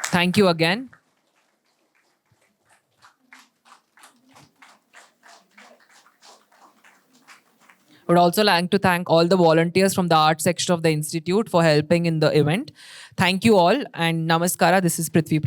Thank you again. I would also like to thank all the volunteers from the art section of the institute for helping in the event. Thank you all, and namaskara. This is Prithvi.